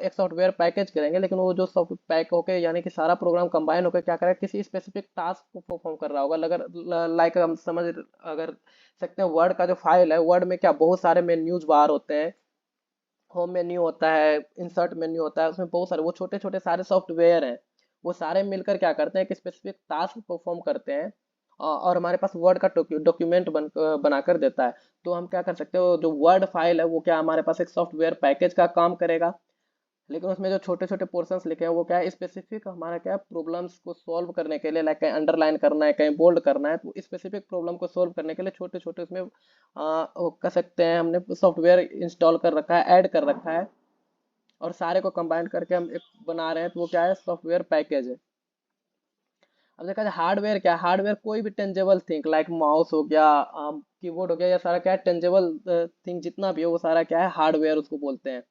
एक सॉफ्टवेयर पैकेज करेंगे। लेकिन वो जो सॉफ्ट पैक होके, यानी कि सारा प्रोग्राम कंबाइन होकर क्या करेगा, किसी स्पेसिफिक टास्क को परफॉर्म कर रहा होगा। अगर लाइक हम समझ अगर सकते हैं, वर्ड का जो फाइल है, वर्ड में क्या बहुत सारे मेन्यूज बाहर होते हैं, होम मेन्यू होता है, इंसर्ट मेन्यू होता है, उसमें बहुत सारे वो छोटे छोटे सारे सॉफ्टवेयर हैं, वो सारे मिलकर क्या करते हैं, एक स्पेसिफिक टास्क परफॉर्म करते हैं, और हमारे पास वर्ड का डॉक्यूमेंट बना कर देता है। तो हम क्या कर सकते हो, जो वर्ड फाइल है वो क्या हमारे पास एक सॉफ्टवेयर पैकेज का काम करेगा, लेकिन उसमें जो छोटे छोटे पोर्शंस लिखे हैं वो क्या है, स्पेसिफिक हमारा क्या प्रॉब्लम्स को सॉल्व करने के लिए, लाइक कहीं अंडरलाइन करना है, कहीं बोल्ड करना है, तो स्पेसिफिक प्रॉब्लम को सॉल्व करने के लिए छोटे छोटे उसमें वो कर सकते हैं, हमने सॉफ्टवेयर इंस्टॉल कर रखा है, ऐड कर रखा है, और सारे को कंबाइन करके हम एक बना रहे हैं, तो वो क्या है, सॉफ्टवेयर पैकेज है। अब देखा जाए हार्डवेयर क्या है, हार्डवेयर कोई भी टेंजेबल थिंग लाइक माउस हो गया, कीबोर्ड हो गया, ये सारा क्या है टेंजेबल थिंग जितना भी हो वो सारा क्या है हार्डवेयर उसको बोलते हैं।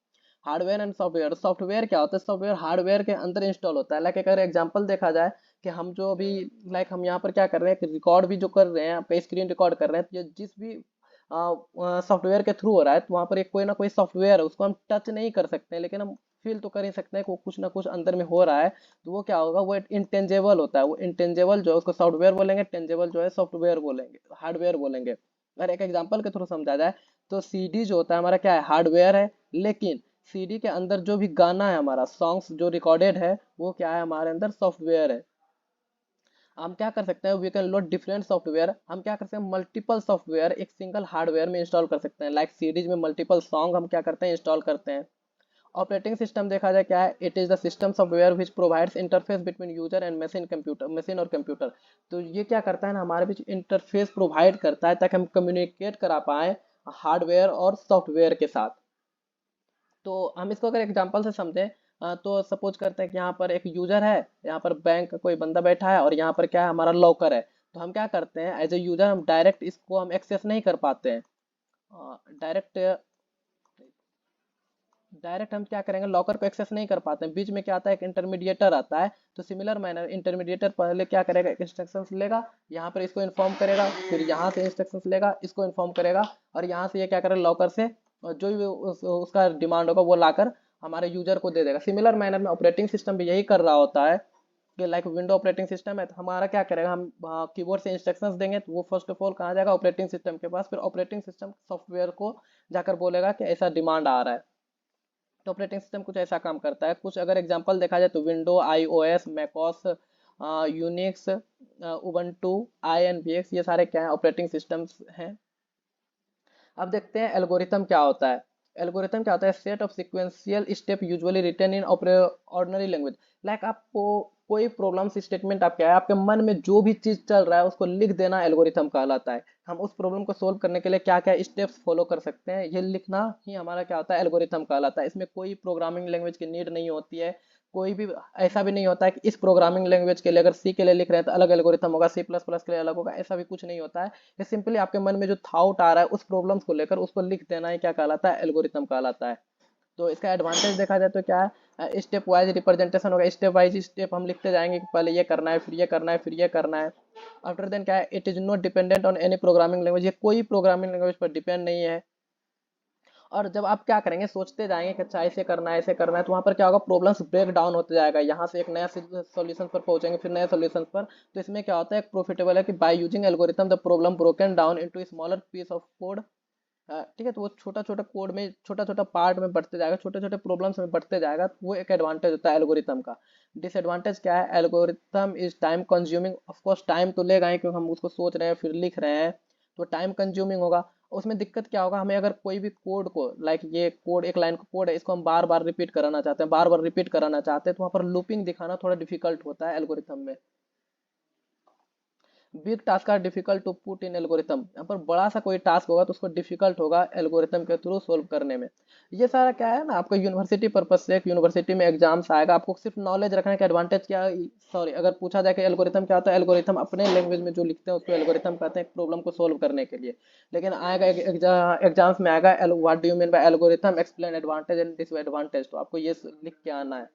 हार्डवेयर एंड सॉफ्टवेयर, सॉफ्टवेयर क्या होता है, सॉफ्टवेयर हार्डवेयर के अंदर इंस्टॉल होता है। लाइक अगर एग्जांपल देखा जाए कि हम जो अभी लाइक हम यहाँ पर क्या कर रहे हैं, रिकॉर्ड भी जो कर रहे हैं, आपका स्क्रीन रिकॉर्ड कर रहे हैं, तो ये जिस भी सॉफ्टवेयर के थ्रू हो रहा है, तो वहाँ पर एक कोई ना कोई सॉफ्टवेयर है, उसको हम टच नहीं कर सकते हैं, लेकिन हम फील तो कर ही सकते हैं कि वो कुछ ना कुछ अंदर में हो रहा है। तो वो क्या होगा, वो इंटेंजेबल होता है। वो इंटेंजेबल जो है उसको सॉफ्टवेयर बोलेंगे, टेंजेबल जो है सॉफ्टवेयर बोलेंगे, हार्डवेयर बोलेंगे। अगर एक एग्जांपल के थ्रू समझा जाए तो सीडी जो होता है हमारा क्या है, हार्डवेयर है। लेकिन सीडी के अंदर जो भी गाना है हमारा, सॉन्ग्स जो रिकॉर्डेड है, वो क्या है हमारे अंदर सॉफ्टवेयर है। हम क्या कर सकते हैं, we can load different software. हम क्या कर सकते हैं, मल्टीपल सॉफ्टवेयर एक सिंगल हार्डवेयर में इंस्टॉल कर सकते हैं। लाइक सीडीज में मल्टीपल सॉन्ग हम क्या करते हैं, इंस्टॉल करते हैं। ऑपरेटिंग सिस्टम देखा जाए क्या है, it is the system software which provides interface between user and machine, computer machine और कंप्यूटर। तो ये क्या करता है ना, हमारे बीच इंटरफेस प्रोवाइड करता है ताकि हम कम्युनिकेट करा पाए हार्डवेयर और सॉफ्टवेयर के साथ। तो हम इसको अगर एग्जांपल से समझें, तो सपोज करते हैं कि यहाँ पर एक यूजर है, यहाँ पर बैंक का कोई बंदा बैठा है, और यहाँ पर क्या है हमारा लॉकर है। तो हम क्या करते हैं, एज ए यूजर हम डायरेक्ट इसको हम एक्सेस नहीं कर पाते हैं। डायरेक्ट डायरेक्ट हम क्या करेंगे, लॉकर को एक्सेस नहीं कर पाते हैं। बीच में क्या आता है, एक इंटरमीडिएटर आता है। तो सिमिलर मैनर इंटरमीडिएटर पहले क्या करेगा, एक इंस्ट्रक्शंस लेगा, यहाँ पर इसको इन्फॉर्म करेगा, फिर यहाँ से इंस्ट्रक्शंस लेगा, इसको इन्फॉर्म करेगा, और यहाँ से ये क्या करेगा, लॉकर से जो भी उसका डिमांड होगा वो लाकर हमारे यूजर को दे देगा। सिमिलर मैनर में ऑपरेटिंग सिस्टम भी यही कर रहा होता है कि लाइक विंडो ऑपरेटिंग सिस्टम है, तो हमारा क्या करेगा, हम कीबोर्ड से इंस्ट्रक्शंस देंगे, तो वो फर्स्ट ऑफ ऑल कहाँ जाएगा, ऑपरेटिंग सिस्टम के पास। फिर ऑपरेटिंग सिस्टम सॉफ्टवेयर को जाकर बोलेगा कि ऐसा डिमांड आ रहा है। तो ऑपरेटिंग सिस्टम कुछ ऐसा काम करता है। कुछ अगर एग्जांपल देखा जाए तो window, iOS, macOS, Unix, Ubuntu, INVX, ये सारे क्या है, ऑपरेटिंग सिस्टम्स हैं। अब देखते हैं एल्गोरिथम क्या होता है। एल्गोरिथम क्या होता है, set of sequential step usually written in ordinary language. Like आपको कोई प्रॉब्लम स्टेटमेंट आप क्या है, आपके मन में जो भी चीज चल रहा है उसको लिख देना एल्गोरिथम कहलाता है। हम उस प्रॉब्लम को सोल्व करने के लिए क्या क्या स्टेप्स फॉलो कर सकते हैं, ये लिखना ही हमारा क्या होता है, एल्गोरिथम कहलाता है। इसमें कोई प्रोग्रामिंग लैंग्वेज की नीड नहीं होती है। कोई भी ऐसा भी नहीं होता है कि इस प्रोग्रामिंग लैंग्वेज के लिए अगर सी के लिए लिख रहे हैं तो अलग एल्गोरिथम होगा, सी प्लस प्लस के लिए अलग होगा, ऐसा भी कुछ नहीं होता है। ये सिंपली आपके मन में जो थाउट आ रहा है उस प्रॉब्लम्स को लेकर उसको लिख देना ही क्या कहलाता है, एल्गोरिथम कहलाता है। तो इसका एडवांटेज देखा जाए तो क्या है, स्टेप वाइज रिप्रेजेंटेशन होगा। स्टेप वाइज स्टेप हम लिखते जाएंगे कि पहले ये करना है, फिर ये करना है, फिर ये करना है। आफ्टर देन क्या है, it is not dependent on any programming language. ये कोई प्रोग्रामिंग लैंग्वेज पर डिपेंड नहीं है। और जब आप क्या करेंगे, सोचते जाएंगे कि अच्छा ऐसे करना है, ऐसे करना है, तो वहाँ पर क्या होगा, प्रॉब्लम्स ब्रेक डाउन होते जाएगा। यहाँ से एक नया सॉल्यूशन पर पहुंचेंगे, फिर नए सॉल्यूशन पर। तो इसमें क्या होता है, एक प्रॉफिटेबल है कि by using algorithm the problem broken down into smaller piece of code. ठीक है, तो वो छोटा छोटा कोड में, छोटा छोटा पार्ट में बढ़ते जाएगा, छोटे छोटे प्रॉब्लम्स में बढ़ते जाएगा। तो वो एक एडवांटेज होता है एल्गोरिथम का। डिसएडवांटेज क्या है, algorithm is time consuming. Of course time तो लेगा ही, क्योंकि हम उसको सोच रहे हैं फिर लिख रहे हैं, तो टाइम कंज्यूमिंग होगा। उसमें दिक्कत क्या होगा, हमें अगर कोई भी कोड को, लाइक ये कोड एक लाइन का कोड है, इसको हम बार बार रिपीट कराना चाहते हैं, बार बार रिपीट कराना चाहते हैं, तो वहाँ पर लूपिंग दिखाना थोड़ा डिफिकल्ट होता है एल्गोरिथम में। Big task are difficult to put in algorithm. यहाँ पर बड़ा सा कोई टास्क होगा तो उसको डिफिकल्ट होगा एल्गोरिथम के थ्रू सोल्व करने में। ये सारा क्या है ना, आपका यूनिवर्सिटी पर्पज से, एक यूनिवर्सिटी में एग्जाम्स आएगा, आपको सिर्फ नॉलेज रखने का एडवांटेज क्या, सॉरी, अगर पूछा जाए कि एल्गोरिथम क्या होता है, एल्गोरिथम अपने लैंग्वेज में जो लिखते हैं उसको एल्गोरिथम कहते हैं, प्रॉब्लम को सोल्व करने के लिए। लेकिन आएगा एग्जाम्स में आएगा, what do you mean by algorithm, explain advantage and disadvantage, तो आपको ये लिख के आना है।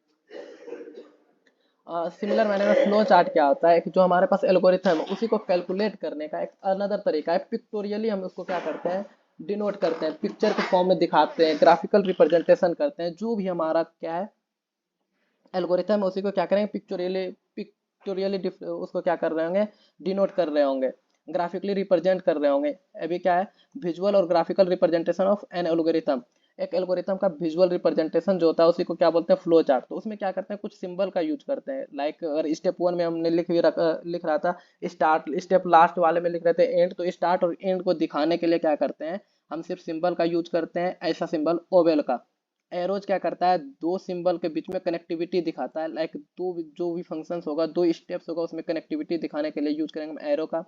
सिमिलर मैंने में फ्लो चार्ट क्या होता है, कि जो हमारे पास एल्गोरिथम है उसी को कैलकुलेट करने का एक अनदर तरीका है। पिक्टोरियली हम उसको क्या करते हैं, डिनोट करते हैं, पिक्चर के फॉर्म में दिखाते हैं, ग्राफिकल रिप्रेजेंटेशन करते हैं। जो भी हमारा क्या है एल्गोरिथम है उसी को क्या करेंगे, पिक्टोरियली उसको क्या कर रहे होंगे, डिनोट कर रहे होंगे, ग्राफिकली रिप्रेजेंट कर रहे होंगे। अभी क्या है, विजुअल और graphical representation of an algorithm. एक एल्गोरिथम का विजुअल रिप्रेजेंटेशन जो होता है उसी को क्या बोलते हैं, फ्लो चार्ट। तो उसमें क्या करते हैं, कुछ सिंबल का यूज करते हैं। लाइक अगर स्टेप वन में हमने लिख रहा था स्टार्ट, स्टेप लास्ट वाले में लिख रहे थे एंड, तो स्टार्ट और एंड को दिखाने के लिए क्या करते हैं, हम सिर्फ सिंबल का यूज करते हैं। ऐसा सिंबल ओवेल का। एरोज क्या करता है, दो सिंबल के बीच में कनेक्टिविटी दिखाता है। लाइक दो जो भी फंक्शंस होगा, दो स्टेप्स होगा, उसमें कनेक्टिविटी दिखाने के लिए यूज करेंगे हम एरो का।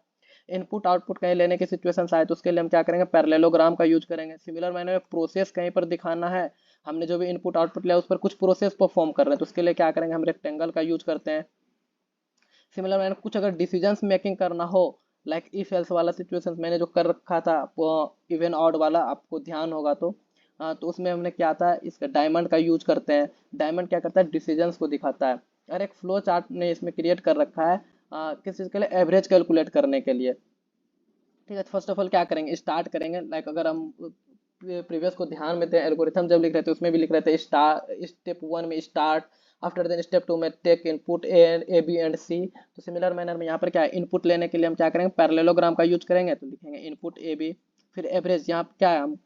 इनपुट आउटपुट कहीं लेने की सिचुएशन आए तो उसके लिए हम क्या करेंगे, पैरेललोग्राम का यूज करेंगे। सिमिलर मैंने में प्रोसेस कहीं पर दिखाना है, हमने जो भी इनपुट आउटपुट लिया उस पर कुछ प्रोसेस परफॉर्म कर रहे हैं, तो उसके लिए क्या करेंगे, हम रेक्टेंगल का यूज करते हैं। सिमिलर मैंने कुछ अगर डिसीजंस मेकिंग करना हो, लाइक इफ एल्स वाला सिचुएशंस मैंने जो कर रखा था, इवन ऑड वाला आपको ध्यान होगा तो उसमें हमने क्या था, इसका डायमंड का यूज करते हैं। डायमंड क्या करता है, डिसीजंस को दिखाता है। और एक फ्लो चार्ट ने इसमें क्रिएट कर रखा है किस चीज़ के लिए, एवरेज कैलकुलेट करने के लिए। ठीक है, फर्स्ट ऑफ ऑल क्या करेंगे, स्टार्ट करेंगे। लाइक अगर हम प्रीवियस को ध्यान में दें, एल्गोरिथम जब लिख रहे थे उसमें भी लिख रहे थे स्टार, स्टेप 1 में स्टार्ट, आफ्टर देन स्टेप 2 में take input A B and C. तो सिमिलर मैनर में यहाँ पर क्या है, इनपुट लेने के लिए हम क्या करेंगे, पैरेललोग्राम का यूज करेंगे। तो लिखेंगे इनपुट ए बी, फिर एवरेज। यहाँ क्या है, हम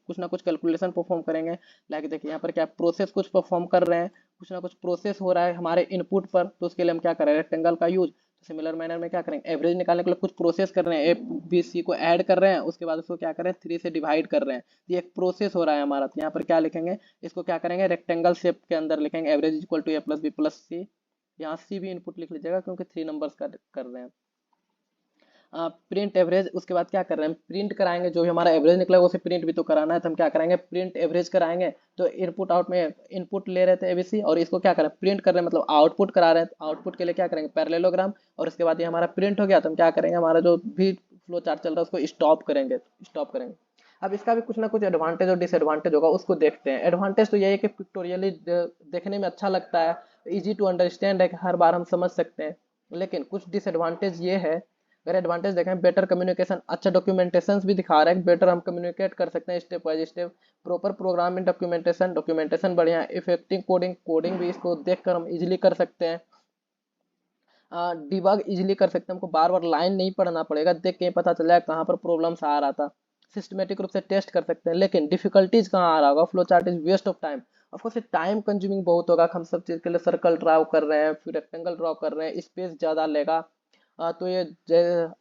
कुछ ना कुछ कैलकुलेशन परफॉर्म करेंगे। लाइक देखिए यहाँ पर क्या प्रोसेस कुछ परफॉर्म कर रहे हैं, कुछ ना कुछ प्रोसेस हो रहा है हमारे इनपुट पर, तो उसके लिए हम क्या करें, रेक्टेंगल का यूज। सिमिलर मैनर में क्या करेंगे, एवरेज निकालने के लिए कुछ प्रोसेस कर रहे हैं, ए बी सी को ऐड कर रहे हैं, उसके बाद उसको क्या कर रहे हैं, 3 से डिवाइड कर रहे हैं। ये एक प्रोसेस हो रहा है हमारा। तो यहाँ पर क्या लिखेंगे, इसको क्या करेंगे, रेक्टेंगल शेप के अंदर लिखेंगे, average equal to A plus B plus C. यहाँ सी भी इनपुट लिख लीजिएगा क्योंकि 3 नंबर्स का कर रहे हैं। प्रिंट एवरेज, उसके बाद क्या कर रहे हैं, प्रिंट कराएंगे। जो भी हमारा एवरेज निकला उसे प्रिंट भी तो कराना है, तो हम क्या कराएंगे, प्रिंट एवरेज कराएंगे। तो इनपुट आउट में इनपुट ले रहे थे एबीसी, और इसको क्या करें, प्रिंट कर रहे हैं, मतलब आउटपुट करा रहे हैं। तो आउटपुट के लिए क्या करेंगे, पैरेललोग्राम। और उसके बाद ये हमारा प्रिंट हो गया, तो हम क्या करेंगे, हमारा जो भी फ्लो चार्ट चल रहा है उसको स्टॉप करेंगे। अब इसका भी कुछ ना कुछ एडवांटेज और डिसएडवांटेज होगा, उसको देखते हैं। एडवांटेज तो यही है कि पिक्टोरियली देखने में अच्छा लगता है, इजी टू अंडरस्टैंड है, कि हर बार हम समझ सकते हैं। लेकिन कुछ डिसएडवांटेज ये है, अगर एडवांटेज देखें, बेटर कम्युनिकेशन, अच्छा डॉक्यूमेंटेशन भी दिखा रहा है, बेटर हम कम्युनिकेट कर सकते हैं step by step. Proper programming documentation बढ़िया है। इफेक्टिव कोडिंग भी इसको देखकर हम इजीली कर सकते हैं। डिबग इजीली कर सकते हैं, हमको बार बार लाइन नहीं पढ़ना पड़ेगा, देख के ही पता चल जाएगा कहाँ पर प्रॉब्लम्स आ रहा था। सिस्टमेटिक रूप से टेस्ट कर सकते हैं। लेकिन डिफिकल्टीज कहाँ आ रहा होगा, flow chart is waste of time. Of course time consuming बहुत होगा, हम सब चीज़ के लिए सर्कल ड्रा कर रहे हैं, फिर रेक्टेंगल ड्रा कर रहे हैं, स्पेस ज़्यादा लेगा। तो ये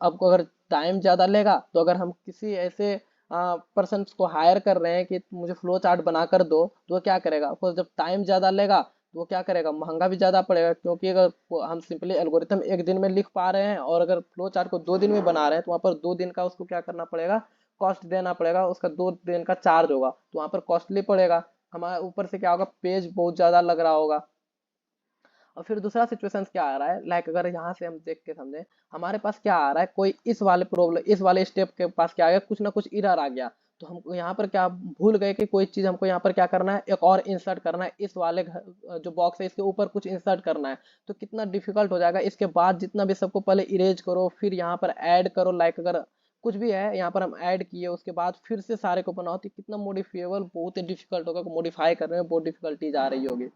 आपको अगर टाइम ज़्यादा लेगा, तो अगर हम किसी ऐसे पर्सन को हायर कर रहे हैं कि मुझे फ्लो चार्ट बना कर दो, तो वो क्या करेगा, ऑफकोर्स जब टाइम ज़्यादा लेगा तो वो क्या करेगा, महंगा भी ज़्यादा पड़ेगा। क्योंकि अगर हम सिंपली एल्गोरिथम एक दिन में लिख पा रहे हैं, और अगर फ्लो चार्ट को 2 दिन में बना रहे हैं, तो वहाँ पर 2 दिन का उसको क्या करना पड़ेगा, कॉस्ट देना पड़ेगा, उसका 2 दिन का चार्ज होगा, तो वहाँ पर कॉस्टली पड़ेगा। हमारे ऊपर से क्या होगा, पेज बहुत ज़्यादा लग रहा होगा। और फिर दूसरा सिचुएशन क्या आ रहा है, लाइक अगर यहाँ से हम देख के समझे, हमारे पास क्या आ रहा है, कोई इस वाले स्टेप के पास क्या आ गया, कुछ ना कुछ एरर आ गया। तो हम यहाँ पर क्या भूल गए कि कोई चीज़ हमको यहाँ पर क्या करना है, एक और इंसर्ट करना है, इस वाले जो बॉक्स है इसके ऊपर कुछ इंसर्ट करना है। तो कितना डिफिकल्ट हो जाएगा। इसके बाद जितना भी सबको पहले इरेज करो, फिर यहाँ पर ऐड करो। लाइक अगर कुछ भी है यहाँ पर हम ऐड किए, उसके बाद फिर से सारे को बनाओ, तो कितना मॉडिफिएबल, बहुत ही डिफिकल्ट होगा। मॉडिफाई करने में बहुत डिफिकल्टीज आ रही होगी।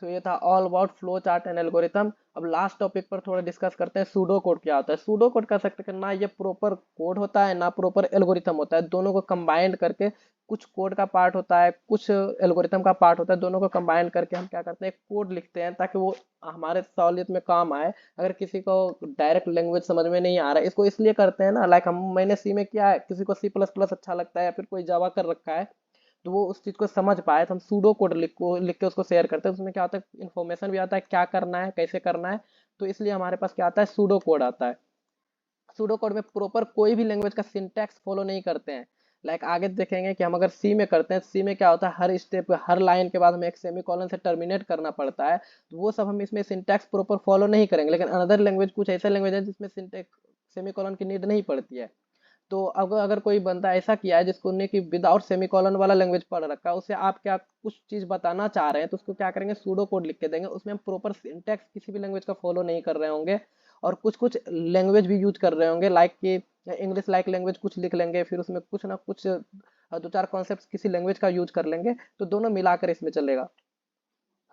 तो ये था all about flow chart and algorithm. अब लास्ट टॉपिक पर थोड़ा डिस्कस करते हैं, सूडो कोड क्या होता है। सूडो कोड कर सकते हैं, ना ये प्रॉपर कोड होता है ना प्रॉपर एल्गोरिथम होता है, दोनों को कंबाइंड करके कुछ कोड का पार्ट होता है, कुछ एल्गोरिथम का पार्ट होता है, दोनों को कंबाइंड करके हम क्या करते हैं, कोड लिखते हैं, ताकि वो हमारे सहूलियत में काम आए। अगर किसी को डायरेक्ट लैंग्वेज समझ में नहीं आ रहा है, इसको इसलिए करते हैं ना, लाइक मैंने सी में किया है, किसी को सी प्लस प्लस अच्छा लगता है, या फिर कोई जावा कर रखा है, तो वो उस चीज़ को समझ पाए, तो हम सूडो कोड लिख के उसको शेयर करते हैं। उसमें क्या होता है, इन्फॉर्मेशन भी आता है, क्या करना है, कैसे करना है। तो इसलिए हमारे पास क्या आता है, सूडो कोड आता है। सूडो कोड में प्रॉपर कोई भी लैंग्वेज का सिंटैक्स फॉलो नहीं करते हैं। लाइक आगे देखेंगे कि हम अगर सी में करते हैं, सी में क्या होता है, हर स्टेप हर लाइन के बाद हमें एक सेमीकोलन से टर्मिनेट करना पड़ता है। तो वो सब हम इसमें सिंटैक्स प्रॉपर फॉलो नहीं करेंगे। लेकिन अनदर लैंग्वेज, कुछ ऐसे लैंग्वेज है जिसमें सिंटैक्स सेमीकोलन की नीड नहीं पड़ती है। तो अगर अगर कोई बंदा ऐसा किया है जिसको ने कि विदाउट सेमीकोलन वाला लैंग्वेज पढ़ रखा है, उसे आप क्या कुछ चीज़ बताना चाह रहे हैं, तो उसको क्या करेंगे, सूडो कोड लिख के देंगे। उसमें हम प्रॉपर सिंटैक्स किसी भी लैंग्वेज का फॉलो नहीं कर रहे होंगे, और कुछ कुछ लैंग्वेज भी यूज कर रहे होंगे, लाइक कि इंग्लिश लाइक लैंग्वेज कुछ लिख लेंगे, फिर उसमें कुछ ना कुछ 2-4 कॉन्सेप्ट किसी लैंग्वेज का यूज कर लेंगे, तो दोनों मिलाकर इसमें चलेगा।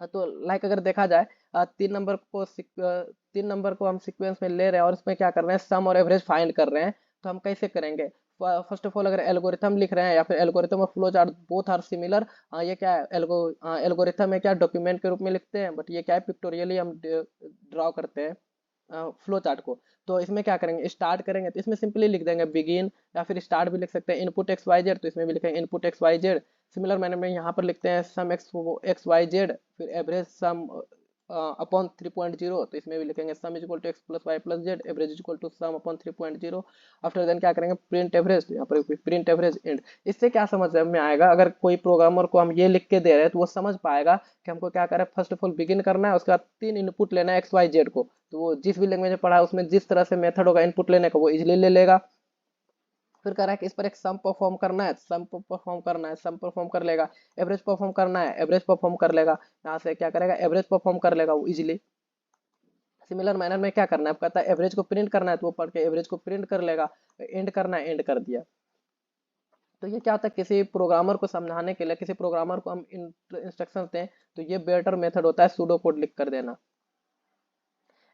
हाँ, तो लाइक अगर देखा जाए, 3 नंबर को हम सीक्वेंस में ले रहे हैं, और इसमें क्या कर रहे हैं, सम और एवरेज फाइंड कर रहे हैं। तो हम कैसे करेंगे, फर्स्ट ऑफ ऑल अगर एल्गोरिथम लिख रहे हैं, या फिर एल्गोरिथम और flow chart both are similar. ये क्या है, एल्गोरिथम है क्या, डॉक्यूमेंट के रूप में लिखते हैं, बट ये क्या है, पिक्टोरियली हम ड्रॉ करते हैं फ्लो चार्ट को। तो इसमें क्या करेंगे, स्टार्ट करेंगे, तो इसमें सिंपली लिख देंगे बिगिन, या फिर स्टार्ट भी लिख सकते हैं, इनपुट एक्स वाई जेड, तो इसमें भी लिखेंगे input x y z. Similar मैंने में यहाँ पर लिखते हैं सम एक्स वाई जेड, फिर एवरेज सम अपॉन 3.0, तो इसमें भी लिखेंगे sum is equal to x plus Y plus z, average is equal to sum upon 3.0। After then क्या करेंगे, प्रिंट एवरेज, यहाँ पर प्रिंट एवरेज एंड। इससे क्या समझ में आएगा, अगर कोई प्रोग्रामर को हम ये लिख के दे रहे हैं तो वो समझ पाएगा कि हमको क्या करें, फर्स्ट ऑफ ऑल बिगिन करना है, उसके बाद 3 इनपुट लेना है एक्स वाई जेड को, तो वो जिस भी लैंग्वेज में पढ़ा है उसमें जिस तरह से मेथड होगा इनपुट लेने का वो इजिली ले लेगा। फिर कह रहा है कि इस पर एक सम परफॉर्म करना है, सम परफॉर्म करना है, सम परफॉर्म कर लेगा। एवरेज परफॉर्म करना है, एवरेज परफॉर्म कर लेगा। यहाँ से क्या करेगा, एवरेज परफॉर्म कर लेगा वो इजिली। सिमिलर मैनर में क्या करना है, अब कहता है एवरेज को प्रिंट करना है, तो वो पढ़ के एवरेज को प्रिंट कर लेगा। एंड करना है, एंड कर दिया। तो ये क्या होता है, किसी प्रोग्रामर को समझाने के लिए, किसी प्रोग्रामर को हम इंस्ट्रक्शंस दें तो ये बेटर मेथड होता है सूडो कोड लिख कर देना।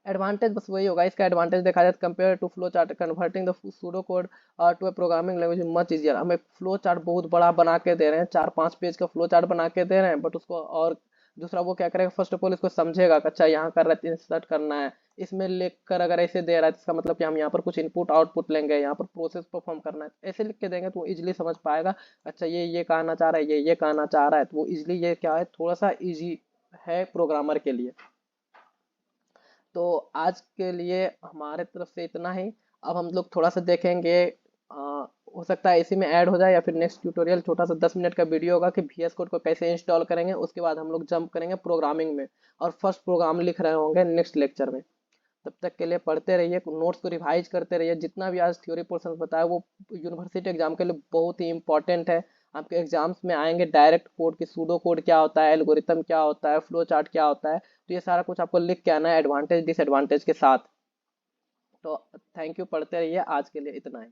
एडवांटेज बस वही होगा, इसका एडवांटेज देखा जाए compare to flow chart, converting the pseudo code to a programming language much easier. हमें फ्लो चार्ट बहुत बड़ा बना के दे रहे हैं, 4-5 पेज का फ्लो चार्ट बना के दे रहे हैं, बट उसको और दूसरा वो क्या करेगा, फर्स्ट ऑफ ऑल इसको समझेगा कि अच्छा यहाँ कर रहा है, इंसर्ट करना है, इसमें लिख कर अगर ऐसे दे रहा है तो इसका मतलब कि हम यहाँ पर कुछ इनपुट आउटपुट लेंगे, यहाँ पर प्रोसेस परफॉर्म करना है, ऐसे लिख के देंगे तो वो इजिली समझ पाएगा। अच्छा ये कहना चाह रहा है, ये कहना चाह रहा है, तो वो इजिली ये क्या है, थोड़ा सा इजी है प्रोग्रामर के लिए। तो आज के लिए हमारे तरफ से इतना ही। अब हम लोग थोड़ा सा देखेंगे, हो सकता है इसी में ऐड हो जाए या फिर नेक्स्ट ट्यूटोरियल छोटा सा 10 मिनट का वीडियो होगा कि VS कोड को कैसे इंस्टॉल करेंगे। उसके बाद हम लोग जंप करेंगे प्रोग्रामिंग में और फर्स्ट प्रोग्राम लिख रहे होंगे नेक्स्ट लेक्चर में। तब तक के लिए पढ़ते रहिए, नोट्स को रिवाइज करते रहिए। जितना भी आज थ्योरी पोर्शन बताया वो यूनिवर्सिटी एग्जाम के लिए बहुत ही इंपॉर्टेंट है। आपके एग्जाम्स में आएंगे डायरेक्ट कोड की, सूडो कोड क्या होता है, एल्गोरिथम क्या होता है, फ्लो चार्ट क्या होता है, तो ये सारा कुछ आपको लिख के आना है एडवांटेज डिसएडवांटेज के साथ। तो थैंक यू, पढ़ते रहिए। आज के लिए इतना ही।